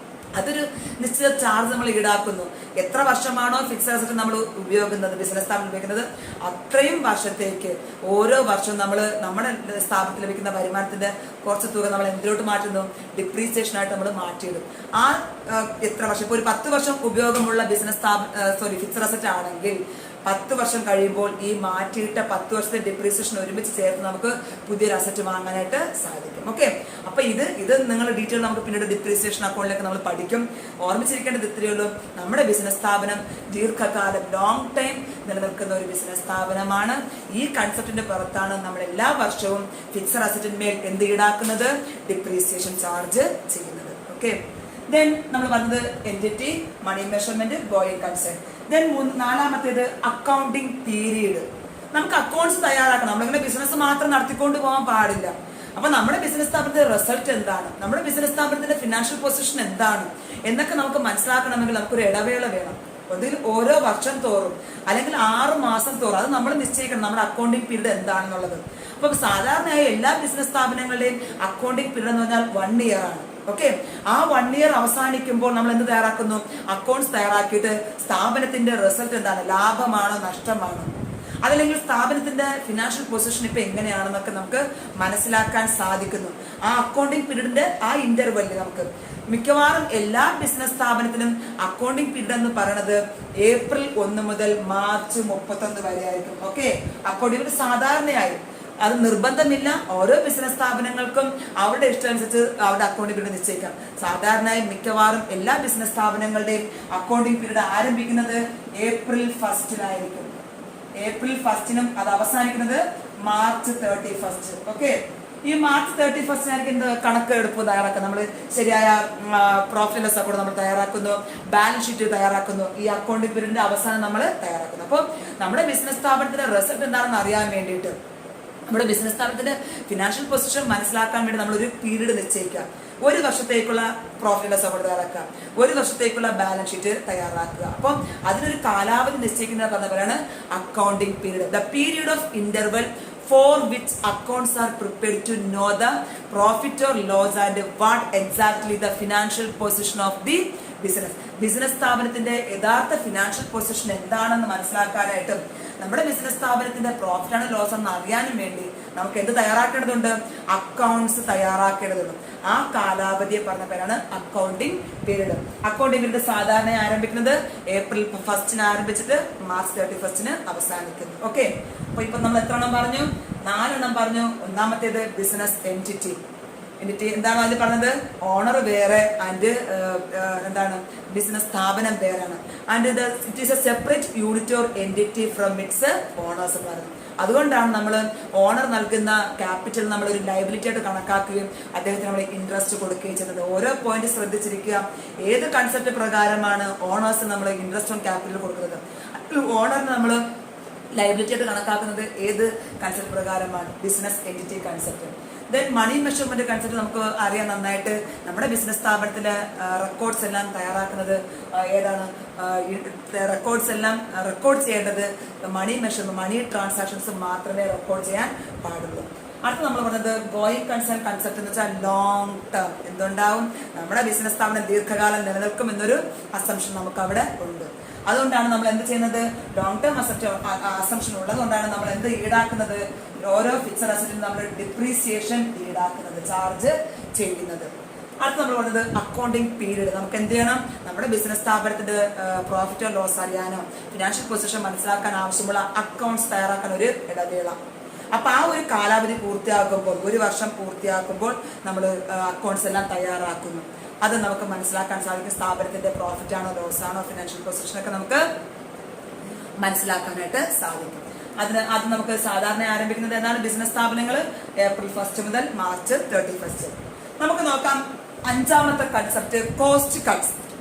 അതൊരു നിശ്ചിത ചാർജ് നമ്മൾ ഈടാക്കുന്നു. എത്ര വർഷമാണോ ഫിക്സഡ് അസറ്റ് നമ്മൾ ഉപയോഗിക്കുന്നത്, ബിസിനസ് സ്ഥാപനം ഉപയോഗിക്കുന്നത്, അത്രയും വർഷത്തേക്ക് ഓരോ വർഷവും നമ്മൾ നമ്മുടെ സ്ഥാപനത്തിൽ ലഭിക്കുന്ന വരുമാനത്തിന്റെ കുറച്ച് തുക നമ്മൾ എന്തിലോട്ട് മാറ്റുന്നു? ഡിപ്രീസിയേഷനായിട്ട് നമ്മൾ മാറ്റിയിടും. ആ എത്ര വർഷം, ഇപ്പോൾ ഒരു 10 വർഷം ഉപയോഗമുള്ള ബിസിനസ് ഫിക്സഡ് അസറ്റ് ആണെങ്കിൽ 10 വർഷം കഴിയുമ്പോൾ ഈ മാറ്റിയിട്ട 10 വർഷത്തെ ഡിപ്രീസിയേഷൻ ഒരുമിച്ച് ചേർത്ത് നമുക്ക് പുതിയൊരു അസറ്റ് വാങ്ങാനായിട്ട് സാധിക്കും. ഓക്കെ. അപ്പൊ ഇത് നിങ്ങൾ ഡീറ്റെയിൽ നമുക്ക് പിന്നീട് ഡിപ്രീസിയേഷൻ അക്കൗണ്ടിലേക്ക് നമ്മൾ പഠിക്കും. ഓർമ്മിച്ചിരിക്കേണ്ടത് ഇത്രയേ ഉള്ളൂ, നമ്മുടെ ബിസിനസ് സ്ഥാപനം ദീർഘകാലം ലോങ് ടൈം നിലനിൽക്കുന്ന ഒരു ബിസിനസ് സ്ഥാപനമാണ്. ഈ കൺസെപ്റ്റിന്റെ പുറത്താണ് നമ്മൾ എല്ലാ വർഷവും ഫിക്സഡ് അസറ്റിന്മേൽ എന്ത് ഈടാക്കുന്നത്? ഡിപ്രീസിയേഷൻ ചാർജ് ചെയ്യുന്നത്. ഓക്കെ. ദെൻ നമ്മൾ പറഞ്ഞത് entity, money measurement, going concern. Then നാലാമത്തേത് അക്കൗണ്ടിങ് പീരീഡ്. നമുക്ക് അക്കൗണ്ട്സ് തയ്യാറാക്കണം. നമ്മളിങ്ങനെ ബിസിനസ് മാത്രം നടത്തിക്കൊണ്ട് പോകാൻ പാടില്ല. അപ്പൊ നമ്മുടെ ബിസിനസ് സ്ഥാപനത്തിന്റെ റിസൾട്ട് എന്താണ്, നമ്മുടെ ബിസിനസ് സ്ഥാപനത്തിന്റെ ഫിനാൻഷ്യൽ പൊസിഷൻ എന്താണ് എന്നൊക്കെ നമുക്ക് മനസ്സിലാക്കണമെങ്കിൽ നമുക്കൊരു ഇടവേള വേണം. അതിൽ ഓരോ വർഷം തോറും അല്ലെങ്കിൽ 6 മാസം തോറും അത് നമ്മൾ നിശ്ചയിക്കണം നമ്മുടെ അക്കൗണ്ടിങ് പീരീഡ് എന്താണെന്നുള്ളത്. അപ്പൊ സാധാരണയായി എല്ലാ ബിസിനസ് സ്ഥാപനങ്ങളുടെയും അക്കൗണ്ടിങ് പീരീഡ് എന്ന് പറഞ്ഞാൽ 1 ഇയർ ആണ്. ഓക്കെ, ആ 1 ഇയർ അവസാനിക്കുമ്പോൾ നമ്മൾ എന്ത് തയ്യാറാക്കുന്നു? അക്കൗണ്ട്സ് തയ്യാറാക്കിയിട്ട് സ്ഥാപനത്തിന്റെ റിസൾട്ട് എന്താണ്, ലാഭമാണോ നഷ്ടമാണോ, അതല്ലെങ്കിൽ സ്ഥാപനത്തിന്റെ ഫിനാൻഷ്യൽ പൊസിഷൻ ഇപ്പൊ എങ്ങനെയാണെന്നൊക്കെ നമുക്ക് മനസ്സിലാക്കാൻ സാധിക്കുന്നു. ആ അക്കൗണ്ടിങ് പീരീഡിന്റെ ആ ഇന്റർവെല്ലിൽ നമുക്ക് മിക്കവാറും എല്ലാ ബിസിനസ് സ്ഥാപനത്തിനും അക്കൗണ്ടിങ് പീരീഡ് എന്ന് പറയുന്നത് ഏപ്രിൽ 1 മുതൽ മാർച്ച് 31 വരെ ആയിരിക്കും. ഓക്കെ, അക്കൗണ്ടിങ് പീരീഡ് സാധാരണയായി, അത് നിർബന്ധമില്ല, ഓരോ ബിസിനസ് സ്ഥാപനങ്ങൾക്കും അവരുടെ ഇഷ്ടമനുസരിച്ച് അവരുടെ അക്കൗണ്ടിംഗ് പീരീഡ് നിശ്ചയിക്കാം. സാധാരണയായി മിക്കവാറും എല്ലാ ബിസിനസ് സ്ഥാപനങ്ങളുടെയും അക്കൗണ്ടിംഗ് പീരീഡ് ആരംഭിക്കുന്നത് ഏപ്രിൽ 1 ഏപ്രിൽ 1 അത് അവസാനിക്കുന്നത് മാർച്ച് 31. ഓക്കെ, ഈ മാർച്ച് 31 എന്ത് കണക്ക് എടുപ്പ് തയ്യാറാക്കുക, നമ്മൾ ശരിയായ പ്രോഫിറ്റ് ആൻഡ് ലോസ് അക്കൗണ്ട് നമ്മൾ തയ്യാറാക്കുന്നു, ബാലൻസ് ഷീറ്റ് തയ്യാറാക്കുന്നു, ഈ അക്കൗണ്ടിംഗ് പീരീഡിന്റെ അവസാനം നമ്മൾ തയ്യാറാക്കുന്നു. അപ്പോൾ നമ്മുടെ ബിസിനസ് സ്ഥാപനത്തിന്റെ റിസൾട്ട് എന്താണെന്ന് അറിയാൻ വേണ്ടിയിട്ട്, നമ്മുടെ ബിസിനസ് സ്ഥാപനത്തിന്റെ ഫിനാൻഷ്യൽ പൊസിഷൻ മനസ്സിലാക്കാൻ വേണ്ടി നമ്മൾ ഒരു പീരീഡ് നിശ്ചയിക്കുക. 1 വർഷത്തേക്കുള്ള പ്രോഫിറ്റ് ആൻഡ് ലോസ് അക്കൗണ്ട് തയ്യാറാക്കുക, 1 വർഷത്തേക്കുള്ള ബാലൻസ് ഷീറ്റ് തയ്യാറാക്കുക. അപ്പം അതിനൊരു കാലാവധി നിശ്ചയിക്കുന്ന പറഞ്ഞ പോലെയാണ് accounting period. The period of interval for which accounts are prepared to know the profit or loss and what exactly the financial position of the business. Business സ്ഥാപനത്തിന്റെ യഥാർത്ഥ ഫിനാൻഷ്യൽ പൊസിഷൻ എന്താണെന്ന് മനസ്സിലാക്കാനായിട്ടും നമ്മുടെ ബിസിനസ് സ്ഥാപനത്തിന്റെ പ്രോഫിറ്റ് ആണ് ലോസ് എന്ന് അറിയാനും വേണ്ടി നമുക്ക് എന്ത് തയ്യാറാക്കേണ്ടതുണ്ട്? അക്കൗണ്ട്സ് തയ്യാറാക്കേണ്ടതുണ്ട്. ആ കാലാവധിയെ പറഞ്ഞ പേരാണ് അക്കൗണ്ടിംഗ് പീരീഡ്. അക്കൗണ്ടിംഗ് പീരീഡ് സാധാരണ ആരംഭിക്കുന്നത് ഏപ്രിൽ 1 ആരംഭിച്ചിട്ട് മാർച്ച് 31 അവസാനിക്കുന്നു. ഓക്കെ, അപ്പൊ ഇപ്പൊ നമ്മൾ എത്ര എണ്ണം പറഞ്ഞു? 4 എണ്ണം പറഞ്ഞു. ഒന്നാമത്തേത് ബിസിനസ് എൻറ്റിറ്റി. എന്താണ് അതിൽ പറഞ്ഞത്? ഓണർ വേറെ ആൻഡ് എന്താണ് ബിസിനസ് സ്ഥാപനം വേറെയാണ്. And it is a separate unit or entity from its owners എന്ന് പറയുന്നത്. അതുകൊണ്ടാണ് നമ്മൾ ഓണർ നൽകുന്ന ക്യാപിറ്റൽ നമ്മൾ ഒരു ലയബിലിറ്റി ആയിട്ട് കണക്കാക്കുകയും അദ്ദേഹത്തിന് നമ്മൾ ഇൻട്രസ്റ്റ് കൊടുക്കുകയും ചെയ്യുന്നത്. ഓരോ പോയിന്റ് ശ്രദ്ധിച്ചിരിക്കുക. ഏത് കൺസെപ്റ്റ് പ്രകാരമാണ് ഓണേഴ്സ് നമ്മൾ ഇൻട്രസ്റ്റ് ഓൺ ക്യാപിറ്റൽ കൊടുക്കുന്നത്? ഓണറിന് നമ്മൾ ലയബിലിറ്റി ആയിട്ട് കണക്കാക്കുന്നത് ഏത് കൺസെപ്റ്റ് പ്രകാരമാണ്? Business entity concept. Then money measurement concept നമുക്ക് അറിയാൻ നന്നായിട്ട്. നമ്മുടെ ബിസിനസ് സ്ഥാപനത്തിലെ റെക്കോർഡ്സ് എല്ലാം തയ്യാറാക്കുന്നത് ഏതാണ്? റെക്കോർഡ്സ് എല്ലാം റെക്കോർഡ് ചെയ്യേണ്ടത് മണി മെഷർമെന്റ്, മണി ട്രാൻസാക്ഷൻസ് മാത്രമേ റെക്കോർഡ് ചെയ്യാൻ പാടുള്ളൂ. അടുത്ത നമ്മൾ പറഞ്ഞത് ഗോയിങ് കൺസേൺ കൺസെപ്റ്റ് എന്ന് വെച്ചാൽ ലോങ് ടേം. എന്തുണ്ടാവും? നമ്മുടെ ബിസിനസ് സ്ഥാപനം ദീർഘകാലം നിലനിൽക്കും എന്നൊരു അസംഷൻ നമുക്ക് അവിടെ ഉണ്ട്. അതുകൊണ്ടാണ് നമ്മൾ എന്ത് ചെയ്യുന്നത്? ലോങ് ടേം അസംഷൻ ഉള്ളതുകൊണ്ടാണ് നമ്മൾ എന്ത് ഈടാക്കുന്നത്? ഓരോ ഫിക്സഡ് അസറ്റിനും നമ്മൾ ഡിപ്രീസിയേഷൻ ഈടാക്കുന്നത്, ചാർജ് ചെയ്യുന്നത്. അടുത്ത് നമ്മൾ പറഞ്ഞത് അക്കൗണ്ടിംഗ് പീരീഡ്. നമുക്ക് എന്ത് ചെയ്യണം? നമ്മുടെ ബിസിനസ് സ്ഥാപനത്തിന്റെ പ്രോഫിറ്റ് ഓർ ലോസ് അറിയാനോ ഫിനാൻഷ്യൽ പൊസിഷൻ മനസ്സിലാക്കാൻ ആവശ്യമുള്ള അക്കൗണ്ട്സ് തയ്യാറാക്കാൻ ഒരു ഇടവേള. അപ്പൊ ആ ഒരു കാലാവധി പൂർത്തിയാക്കുമ്പോൾ, 1 വർഷം പൂർത്തിയാക്കുമ്പോൾ നമ്മൾ അക്കൗണ്ട്സ് എല്ലാം തയ്യാറാക്കുന്നു. അത് നമുക്ക് മനസ്സിലാക്കാൻ സാധിക്കും. സ്ഥാപനത്തിന്റെ പ്രോഫിറ്റ് ആണോ ലോസ് ആണോ ഫിനാൻഷ്യൽ പൊസിഷൻ ഒക്കെ നമുക്ക് മനസ്സിലാക്കാനായിട്ട് സാധിക്കും. അത് നമുക്ക് സാധാരണ ആരംഭിക്കുന്നത് എന്നാണ് ബിസിനസ് സ്ഥാപനങ്ങൾ ഏപ്രിൽ 1 മുതൽ മാർച്ച് 31. നമുക്ക് നോക്കാം 5ാമത്തെ കൺസെപ്റ്റ്, കോസ്റ്റ് കൺസെപ്റ്റ്.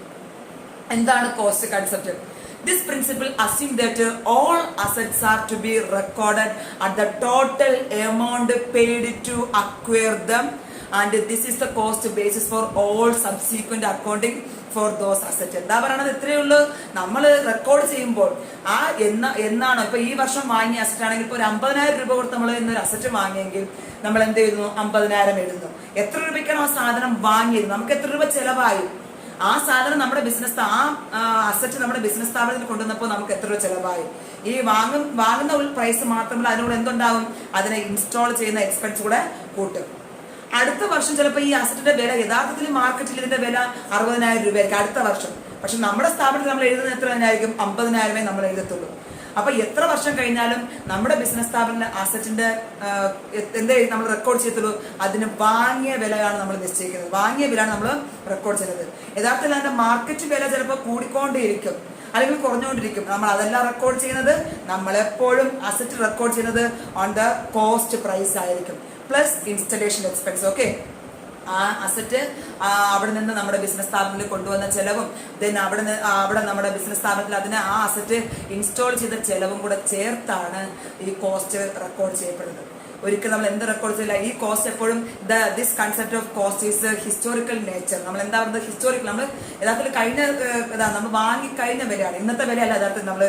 എന്താണ് cost concept? This principle assumes that all assets are to be recorded at the total amount paid to acquire them, and this is the cost basis for all subsequent accounting for those assets. എന്താ പറയണത്? ഇത്രയേ ഉള്ളൂ. നമ്മൾ റെക്കോർഡ് ചെയ്യുമ്പോൾ ആ എന്നാണോ ഇപ്പൊ ഈ വർഷം വാങ്ങിയ അസറ്റ് ആണെങ്കിൽ ഇപ്പൊ ഒരു 50,000 രൂപ കൊടുത്ത് നമ്മൾ ഇന്നൊരു അസറ്റ് വാങ്ങിയെങ്കിൽ നമ്മൾ എന്ത് ചെയ്യുന്നു? 50,000 എഴുതുന്നു. എത്ര രൂപയ്ക്കാണ് ആ സാധനം വാങ്ങിയത്? നമുക്ക് എത്ര രൂപ ചെലവായി? ആ സാധനം നമ്മുടെ ബിസിനസ് അസറ്റ് നമ്മുടെ ബിസിനസ് സ്ഥാപനത്തിൽ കൊണ്ടുവന്നപ്പോൾ നമുക്ക് എത്ര രൂപ ചെലവായി? ഈ വാങ്ങുന്ന പ്രൈസ് മാത്രമല്ല, അതിനോട് എന്തുണ്ടാവും? അതിനെ ഇൻസ്റ്റാൾ ചെയ്യുന്ന എക്സ്പെൻസ് കൂടെ കൂട്ടും. അടുത്ത വർഷം ചിലപ്പോൾ ഈ അസറ്റിന്റെ വില യഥാർത്ഥത്തിൽ മാർക്കറ്റിൽ ഇതിന്റെ വില 60,000 രൂപയായിരിക്കും അടുത്ത വർഷം. പക്ഷെ നമ്മുടെ സ്ഥാപനത്തിൽ നമ്മൾ എഴുതുന്നത് എത്ര തന്നെയായിരിക്കും? 50,000 നമ്മൾ എഴുതത്തുള്ളൂ. അപ്പൊ എത്ര വർഷം കഴിഞ്ഞാലും നമ്മുടെ ബിസിനസ് സ്ഥാപന അസറ്റിന്റെ എന്തേ നമ്മൾ റെക്കോർഡ് ചെയ്യത്തുള്ളൂ? അതിന് വാങ്ങിയ വിലയാണ് നമ്മൾ നിശ്ചയിക്കുന്നത്. വാങ്ങിയ വിലയാണ് നമ്മൾ റെക്കോർഡ് ചെയ്യുന്നത്. യഥാർത്ഥത്തിൽ അതിന്റെ മാർക്കറ്റ് വില ചിലപ്പോൾ കൂടിക്കൊണ്ടേയിരിക്കും അല്ലെങ്കിൽ കുറഞ്ഞുകൊണ്ടിരിക്കും. നമ്മൾ അതെല്ലാം റെക്കോർഡ് ചെയ്യുന്നത്, നമ്മളെപ്പോഴും അസറ്റ് റെക്കോർഡ് ചെയ്യുന്നത് ഓൺ ദ കോസ്റ്റ് പ്രൈസ് ആയിരിക്കും, പ്ലസ് ഇൻസ്റ്റലേഷൻ എക്സ്പെൻസ്. ഓക്കെ, ആ അസറ്റ് അവിടെ നിന്ന് നമ്മുടെ ബിസിനസ് സ്ഥാപനത്തിൽ കൊണ്ടുവന്ന ചെലവും ദെൻ അവിടെ നമ്മുടെ ബിസിനസ് സ്ഥാപനത്തിൽ അതിന് ആ അസറ്റ് ഇൻസ്റ്റാൾ ചെയ്ത ചെലവും കൂടെ ചേർത്താണ് ഈ കോസ്റ്റ് റെക്കോർഡ് ചെയ്യപ്പെടുന്നത്. ഒരിക്കലും നമ്മൾ എന്ത് റെക്കോർഡ് ചെയ്യില്ല. ഈ കോസ്റ്റ് എപ്പോഴും this concept of cost is historical nature. നമ്മൾ എന്താ പറയുന്നത്? ഹിസ്റ്റോറിക്കൽ. നമ്മൾ യഥാർത്ഥത്തിൽ നമ്മൾ വാങ്ങിക്കഴിഞ്ഞ വിലയാണ്, ഇന്നത്തെ വിലയല്ല യഥാർത്ഥത്തിൽ നമ്മൾ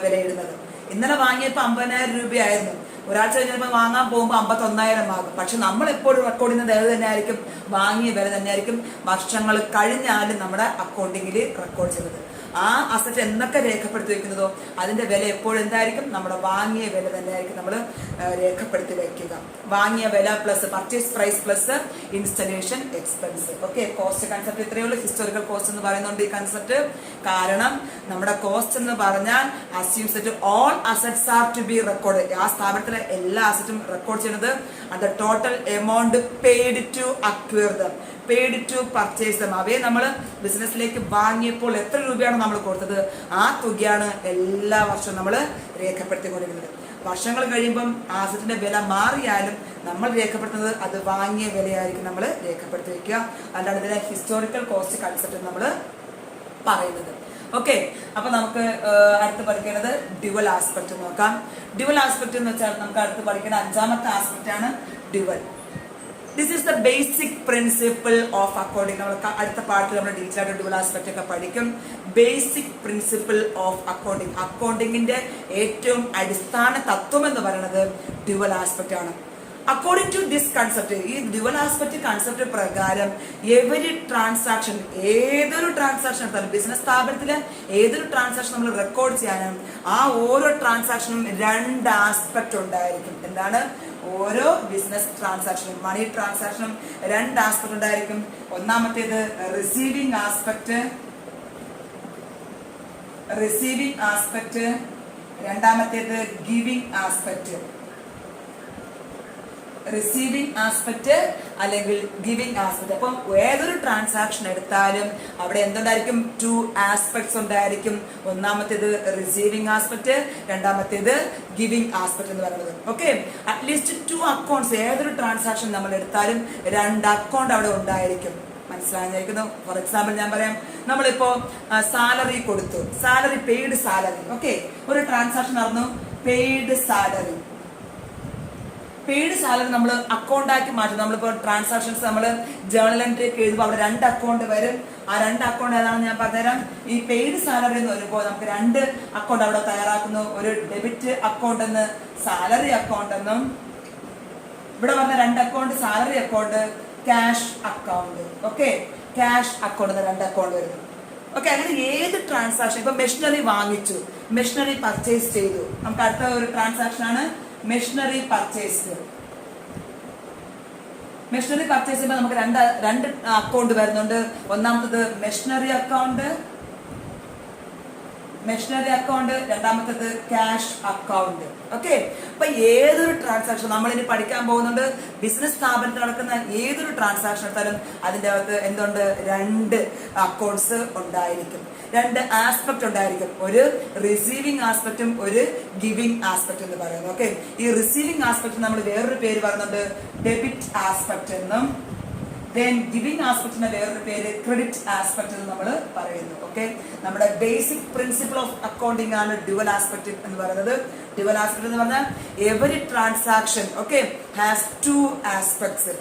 വിലയിടുന്നത്. ഇന്നലെ വാങ്ങിയപ്പോൾ 50,000 രൂപയായിരുന്നു. ഒരാഴ്ച കഴിഞ്ഞപ്പോൾ വാങ്ങാൻ പോകുമ്പോൾ 51,000 ആകും. പക്ഷെ നമ്മൾ എപ്പോഴും റെക്കോർഡ് ചെയ്യുന്നത് ഏത് തന്നെ ആയിരിക്കും? വാങ്ങിയ വില തന്നെയായിരിക്കും വർഷങ്ങൾ കഴിഞ്ഞാലും നമ്മുടെ അക്കൗണ്ടിങ്ങിൽ റെക്കോർഡ് ചെയ്യുന്നത്. ആ അസറ്റ് എന്തൊക്കെ രേഖപ്പെടുത്തി വെക്കുന്നതോ അതിന്റെ വില എപ്പോഴും എന്തായിരിക്കും? നമ്മുടെ വാങ്ങിയ വില തന്നെയായിരിക്കും നമ്മൾ രേഖപ്പെടുത്തി വെക്കുക. വാങ്ങിയ വില plus purchase price plus installation expense. Okay, cost concept ഇത്രയേ ഉള്ളൂ. ഹിസ്റ്റോറിക്കൽ കോസ്റ്റ് എന്ന് പറയുന്നുണ്ട് ഈ കൺസെപ്റ്റ്. കാരണം നമ്മുടെ കോസ്റ്റ് എന്ന് പറഞ്ഞാൽ assumes that all assets are to be record. ആ സ്ഥാപനത്തിലെ എല്ലാ അസറ്റും റെക്കോർഡ് ചെയ്യുന്നത് അത് total amount paid to acquire them, paid to purchase them. അവയെ നമ്മൾ ബിസിനസ്സിലേക്ക് വാങ്ങിയപ്പോൾ എത്ര രൂപയാണ് നമ്മൾ കൊടുത്തത്, ആ തുകയാണ് എല്ലാ വർഷവും നമ്മൾ രേഖപ്പെടുത്തിക്കൊണ്ടിരിക്കുന്നത്. വർഷങ്ങൾ കഴിയുമ്പം ആസറ്റിന്റെ വില മാറിയാലും നമ്മൾ രേഖപ്പെടുത്തുന്നത് അത് വാങ്ങിയ വിലയായിരിക്കും നമ്മൾ രേഖപ്പെടുത്തി വെക്കുക. അല്ലാണ്ട് ഇതിനെ ഹിസ്റ്റോറിക്കൽ കോസ്റ്റ് കൺസെപ്റ്റ് നമ്മൾ പറയുന്നത്. ഓക്കെ, അപ്പൊ നമുക്ക് അടുത്ത് പഠിക്കേണ്ടത് ഡ്യുവൽ ആസ്പെക്ട് നോക്കാം. ഡ്യുവൽ ആസ്പെക്ട് എന്ന് വെച്ചാൽ നമുക്ക് അടുത്ത് പഠിക്കേണ്ട 5ാമത്തെ ആസ്പെക്ട് ആണ് dual. This is the basic principle of accounting. നമ്മൾ അടുത്ത പാർട്ടിൽ നമ്മൾ ഡീറ്റെയിൽ ആയിട്ട് ഡ്യുവൽ ആസ്പെക്ട് ഒക്കെ പഠിക്കും. ബേസിക് പ്രിൻസിപ്പിൾ ഓഫ് അക്കൗണ്ടിങ്, അക്കൗണ്ടിങ്ങിന്റെ ഏറ്റവും അടിസ്ഥാന തത്വം എന്ന് പറയുന്നത് ഡ്യുവൽ ആസ്പെക്ട് ആണ്. അക്കോർഡിംഗ് ടു ദിസ് കൺസെപ്റ്റ്, ഈ ഡ്യുവൽ ആസ്പെക്ട് കൺസെപ്റ്റ് പ്രകാരം എവരി ട്രാൻസാക്ഷൻ, ഏതൊരു ട്രാൻസാക്ഷൻ എടുത്താലും ബിസിനസ് സ്ഥാപനത്തില് ഏതൊരു ട്രാൻസാക്ഷൻ നമ്മൾ റെക്കോർഡ് ചെയ്യാനും ആ ഓരോ ട്രാൻസാക്ഷനും 2 ആസ്പെക്ട് ഉണ്ടായിരിക്കും. എന്താണ്? ഓരോ ബിസിനസ് ട്രാൻസാക്ഷനും മണി ട്രാൻസാക്ഷനും 2 ആസ്പെക്ട് ഉണ്ടായിരിക്കും. ഒന്നാമത്തേത് റിസീവിംഗ് ആസ്പെക്ട്, രണ്ടാമത്തേത് ഗിവിംഗ് ആസ്പെക്ട്. റിസീവിംഗ് ആസ്പെക്ട് അല്ലെങ്കിൽ ഗിവിംഗ് ആസ്പെക്ട്. അപ്പം ഏതൊരു ട്രാൻസാക്ഷൻ എടുത്താലും അവിടെ എന്തുണ്ടായിരിക്കും? 2 ആസ്പെക്ട്സ് ഉണ്ടായിരിക്കും. ഒന്നാമത്തേത് റിസീവിംഗ് ആസ്പെക്ട്, രണ്ടാമത്തേത് ഗിവിംഗ് ആസ്പെക്ട് എന്ന് പറയുന്നത്. ഓക്കെ, അറ്റ്ലീസ്റ്റ് 2 അക്കൗണ്ട്സ് ഏതൊരു ട്രാൻസാക്ഷൻ നമ്മൾ എടുത്താലും 2 അക്കൗണ്ട് അവിടെ ഉണ്ടായിരിക്കും. മനസ്സിലായിരിക്കുന്നു. ഫോർ എക്സാമ്പിൾ ഞാൻ പറയാം, നമ്മളിപ്പോ സാലറി കൊടുത്തു, സാലറി പെയ്ഡ് സാലറി. ഓക്കെ, ഒരു ട്രാൻസാക്ഷൻ നടന്നു, പെയ്ഡ് സാലറി. പെയ്ഡ് സാലറി നമ്മൾ അക്കൗണ്ട് ആക്കി മാറ്റും. നമ്മളിപ്പോൾ ട്രാൻസാക്ഷൻസ് നമ്മൾ ജേർണൽ എൻട്രി ഒക്കെ എഴുതുമ്പോൾ അവിടെ 2 അക്കൗണ്ട് വരും. ആ 2 അക്കൗണ്ട് ഏതാണെന്ന് ഞാൻ പറഞ്ഞുതരാം. ഈ പെയ്ഡ് സാലറി എന്ന് വരുമ്പോൾ നമുക്ക് 2 അക്കൗണ്ട് അവിടെ തയ്യാറാക്കുന്നു. ഒരു ഡെബിറ്റ് അക്കൗണ്ട് എന്ന് സാലറി അക്കൗണ്ട് എന്നും, ഇവിടെ പറഞ്ഞ 2 account salary account, cash account. Okay, cash account എന്ന 2 അക്കൗണ്ട് വരുന്നു. ഓക്കെ, അങ്ങനെ ഏത് ട്രാൻസാക്ഷൻ, ഇപ്പൊ മെഷീനറി വാങ്ങിച്ചു, മെഷീനറി പർച്ചേസ് ചെയ്തു, നമുക്ക് അടുത്ത ഒരു ട്രാൻസാക്ഷൻ ആണ് മെഷീനറി പർച്ചേസ്. മെഷീനറി പർച്ചേസ് ചെയ്യുമ്പോൾ നമുക്ക് 2 അക്കൗണ്ട് വരുന്നുണ്ട്. ഒന്നാമത്തത് മെഷീനറി അക്കൗണ്ട്, രണ്ടാമത്തത് ക്യാഷ് അക്കൗണ്ട്. ഓക്കെ, അപ്പൊ ഏതൊരു ട്രാൻസാക്ഷൻ നമ്മളിനി പഠിക്കാൻ പോകുന്നുണ്ട്, ബിസിനസ് സ്ഥാപനത്തിൽ നടക്കുന്ന ഏതൊരു ട്രാൻസാക്ഷൻ എടുത്താലും അതിൻ്റെ അകത്ത് എന്തുണ്ട്? 2 അക്കൗണ്ട്സ് ഉണ്ടായിരിക്കും, 2 ആസ്പെക്ട് ഉണ്ടായിരിക്കും. ഒരു റിസീവിംഗ് ആസ്പെക്റ്റും ഒരു ഗിവിംഗ് ആസ്പെക്ട് എന്ന് പറയുന്നത്. ഓക്കെ, ഈ റിസീവിംഗ് ആസ്പെക്ട് നമ്മൾ വേറൊരു പേര് പറയുന്നുണ്ട് ഡെബിറ്റ് ആസ്പെക്ട് എന്നും, then giving ആസ്പെക്ടിന്റെ വേറൊരു പേര് ക്രെഡിറ്റ് ആസ്പെക്ട് എന്ന് നമ്മൾ പറയുന്നു. ഓക്കെ, നമ്മുടെ ബേസിക് പ്രിൻസിപ്പിൾ ഓഫ് അക്കൗണ്ടിങ് ആണ് ഡ്യുവൽ ആസ്പെക്ട് എന്ന് പറയുന്നത്. ഡ്യുവൽ ആസ്പെക്ട് എന്ന് പറഞ്ഞാൽ every transaction okay has 2 aspects.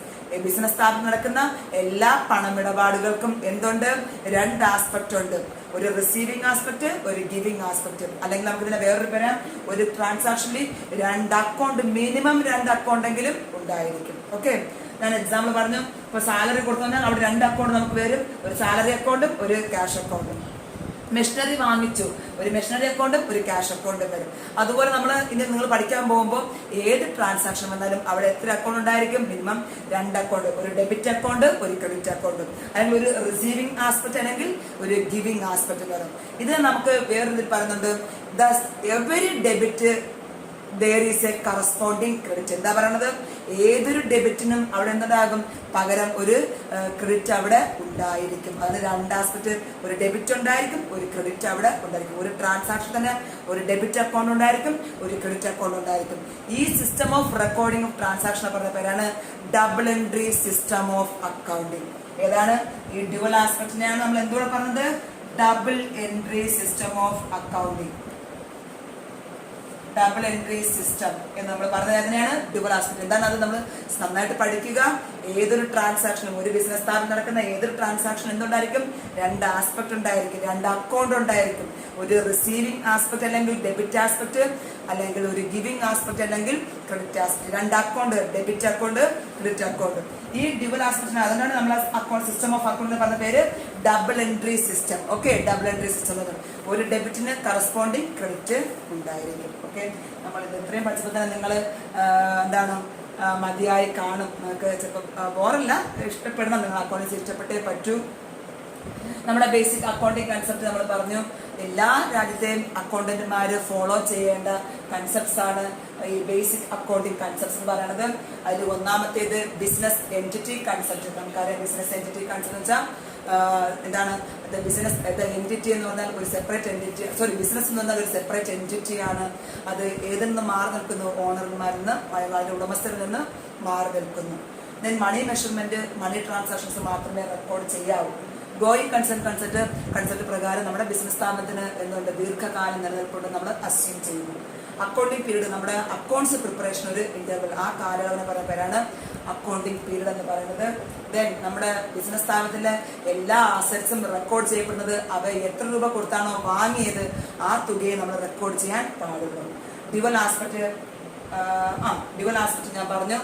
Business സ്ഥാപനം നടക്കുന്ന എല്ലാ പണമിടപാടുകൾക്കും എന്തുണ്ട്? 2 ആസ്പെക്ട് ഉണ്ട്. ഒരു റിസീവിംഗ് ആസ്പെക്ട്, ഒരു ഗിവിംഗ് ആസ്പെക്ട്. അല്ലെങ്കിൽ നമുക്ക് ഇതിനെ വേറൊരു പറയാം, ഒരു ട്രാൻസാക്ഷനിൽ 2 അക്കൗണ്ട്, മിനിമം 2 അക്കൗണ്ട് എങ്കിലും ഉണ്ടായിരിക്കും. ഓക്കെ, ഞാൻ എക്സാമ്പിൾ പറഞ്ഞു. ഇപ്പൊ സാലറി കൊടുത്തു കഴിഞ്ഞാൽ അവിടെ 2 അക്കൗണ്ട് നമുക്ക് വരും, ഒരു സാലറി അക്കൗണ്ടും ഒരു ക്യാഷ് അക്കൗണ്ടും. മെഷീനറി വാങ്ങിച്ചു, ഒരു മെഷീനറി അക്കൗണ്ടും ഒരു ക്യാഷ് അക്കൗണ്ടും വരും. അതുപോലെ നമ്മൾ ഇനി നിങ്ങൾ പഠിക്കാൻ പോകുമ്പോൾ ഏത് ട്രാൻസാക്ഷൻ വന്നാലും അവിടെ എത്ര അക്കൗണ്ട് ഉണ്ടായിരിക്കും? മിനിമം 2 അക്കൗണ്ട്, ഒരു ഡെബിറ്റ് അക്കൗണ്ട്, ഒരു ക്രെഡിറ്റ് അക്കൗണ്ട്, അല്ലെങ്കിൽ ഒരു റിസീവിംഗ് ആസ്പെക്ട് അല്ലെങ്കിൽ ഒരു ഗിവിംഗ് ആസ്പെക്ട് എന്ന് പറയും. ഇതിനെ നമുക്ക് വേറൊരു പറയുന്നുണ്ട്, thus every debit there is a corresponding credit. എന്താ പറയണത്? ഏതൊരു ഡെബിറ്റിനും അവിടെ എന്താകും? പകരം ഒരു ക്രെഡിറ്റ് അവിടെ ഉണ്ടായിരിക്കും. അതിന് 2 ആസ്പെക്ട്, ഒരു ഡെബിറ്റ് ഉണ്ടായിരിക്കും, ഒരു ക്രെഡിറ്റ് അവിടെ ഉണ്ടായിരിക്കും. ഒരു ട്രാൻസാക്ഷൻ തന്നെ ഒരു ഡെബിറ്റ് അക്കൗണ്ട് ഉണ്ടായിരിക്കും, ഒരു ക്രെഡിറ്റ് അക്കൗണ്ട് ഉണ്ടായിരിക്കും. ഈ system of recording of transaction പറഞ്ഞ പേരാണ് double entry system of accounting. ഏതാണ്? ഈ ഡ്യുവൽ ആസ്പെക്ടിനെയാണ് നമ്മൾ എന്തുകൂടെ പറഞ്ഞത്? Double entry system of accounting. Double entry system എന്ന് നമ്മൾ പറഞ്ഞത് തന്നെയാണ് ഡ്യുവൽ ആസ്പെക്ട്. എന്താണ് അത്? നമ്മൾ നന്നായിട്ട് പഠിക്കുക. ഏതൊരു ട്രാൻസാക്ഷനും, ഒരു ബിസിനസ് സ്ഥാപനം നടക്കുന്ന ഏതൊരു ട്രാൻസാക്ഷൻ എന്തുണ്ടായിരിക്കും? രണ്ട് ആസ്പെക്ട് ഉണ്ടായിരിക്കും, രണ്ട് അക്കൗണ്ട് ഉണ്ടായിരിക്കും. ഒരു റിസീവിംഗ് ആസ്പെക്ട് അല്ലെങ്കിൽ ഡെബിറ്റ് ആസ്പെക്ട്, അല്ലെങ്കിൽ ഒരു ഗിവിംഗ് ആസ്പെക്ട് അല്ലെങ്കിൽ ക്രെഡിറ്റ് ആസ്പെക്ട്. രണ്ട് account, debit account, credit account. ഈ ഡ്യുവൽ ആസ്പെക്ടിന് അതുകൊണ്ടാണ് നമ്മൾ അക്കൗണ്ട് സിസ്റ്റം ഓഫ് അക്കൗണ്ട് പറഞ്ഞ പേര് double entry system. Okay, double entry system എന്ന് ഒരു ഡെബിറ്റിന് കറസ്പോണ്ടിങ് ക്രെഡിറ്റ് ഉണ്ടായിരിക്കും. ഓക്കെ, നമ്മൾ ഇത് ഇത്രയും പഠിച്ചപ്പോൾ തന്നെ നിങ്ങൾ എന്താണ് മതിയായി കാണും. നിങ്ങൾക്ക് ചിലപ്പോൾ ബോറല്ല, ഇഷ്ടപ്പെടണം. നിങ്ങൾ അക്കൗണ്ടിങ് ഇഷ്ടപ്പെട്ടേ പറ്റൂ. നമ്മുടെ ബേസിക് അക്കൗണ്ടിങ് കൺസെപ്റ്റ് നമ്മൾ പറഞ്ഞു. എല്ലാ രാജ്യത്തെയും അക്കൗണ്ടന്റുമാര് ഫോളോ ചെയ്യേണ്ട കൺസെപ്റ്റ്സ് ആണ് ഈ ബേസിക് അക്കൗണ്ടിങ് കൺസെപ്റ്റ്സ് എന്ന് പറയുന്നത്. അതിൽ ഒന്നാമത്തേത് ബിസിനസ് എൻറ്റിറ്റി കൺസെപ്റ്റ്. നമുക്കറിയാം ബിസിനസ് എൻറ്റിറ്റി കൺസെപ്റ്റ് എന്ന് വെച്ചാൽ എന്താണ്? ബിസിനസ് എൻറ്റിറ്റി എന്ന് പറഞ്ഞാൽ ഒരു സെപ്പറേറ്റ് എൻറ്റിറ്റി, ബിസിനസ് എന്ന് പറഞ്ഞാൽ ഒരു സെപ്പറേറ്റ് എൻറ്റിറ്റി ആണ്. അത് ഏതിൽ നിന്ന് മാറി നിൽക്കുന്നു? ഓണർമാരിൽ നിന്ന്, അതിന്റെ ഉടമസ്ഥരിൽ നിന്ന് മാറി നിൽക്കുന്നു. ദെൻ മണി മെഷർമെന്റ്, മണി ട്രാൻസാക്ഷൻസ് മാത്രമേ റെക്കോർഡ് ചെയ്യാവൂ. ഗോയിങ് കൺസെപ്റ്റ് പ്രകാരം നമ്മുടെ ബിസിനസ് സ്ഥാപനത്തിന് എന്തുണ്ട്? ദീർഘകാലം നിലനിൽപ്പുണ്ട് നമ്മൾ അസ്യൂം ചെയ്യുന്നു. അക്കൗണ്ടിങ് പീരീഡ്, നമ്മുടെ അക്കൗണ്ട്സ് പ്രിപ്പറേഷൻ ഒരു ഇന്റർവൽ, ആ കാലയളവിനെ പറയുന്ന പേരാണ് അക്കൗണ്ടിങ് പീരീഡ് എന്ന് പറയുന്നത്. ദെൻ നമ്മുടെ ബിസിനസ് സ്ഥാപനത്തിലെ എല്ലാ അസറ്റ്സും റെക്കോർഡ് ചെയ്യപ്പെടുന്നത് അവ എത്ര രൂപ കൊടുത്താണോ വാങ്ങിയത് ആ തുകയെ നമ്മൾ റെക്കോർഡ് ചെയ്യാൻ പാടുള്ളൂ. ഡ്യുവൽ ആസ്പെക്ട് ഞാൻ പറഞ്ഞു.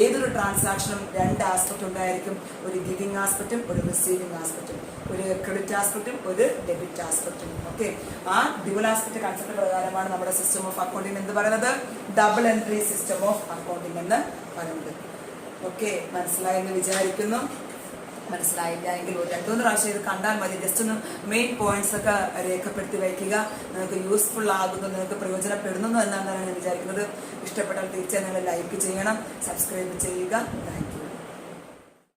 ഏതൊരു ട്രാൻസാക്ഷനും രണ്ട് ആസ്പെക്ട് ഉണ്ടായിരിക്കും. ഒരു ഗിവിംഗ് ആസ്പെക്റ്റും ഒരു റിസീവിംഗ് ആസ്പെക്റ്റും, ഒരു ക്രെഡിറ്റ് ആസ്പെക്റ്റും ഒരു ഡെബിറ്റ് ആസ്പെക്റ്റും. ഓക്കെ, ആ ഡ്യുവൽ ആസ്പെക്ട് കൺസെപ്റ്റ് പ്രകാരമാണ് നമ്മുടെ സിസ്റ്റം ഓഫ് അക്കൗണ്ടിങ് എന്ന് പറയുന്നത് double entry system of accounting എന്ന് പറയുന്നത്. ഓക്കെ, മനസ്സിലായെന്ന് വിചാരിക്കുന്നു. മനസ്സിലായില്ല എങ്കിൽ ഒരു 2-3 പ്രാവശ്യം ഇത് കണ്ടാൽ മതി. ജസ്റ്റ് ഒന്ന് മെയിൻ പോയിന്റ്സ് ഒക്കെ രേഖപ്പെടുത്തി വയ്ക്കുക. നിങ്ങൾക്ക് യൂസ്ഫുൾ ആകുന്നു, നിങ്ങൾക്ക് പ്രയോജനപ്പെടുന്നു എന്നാണ് ഞാൻ വിചാരിക്കുന്നത്. ഇഷ്ടപ്പെട്ടാൽ തീർച്ചയായും നിങ്ങൾ ലൈക്ക് ചെയ്യണം, സബ്സ്ക്രൈബ് ചെയ്യുക. Thank you.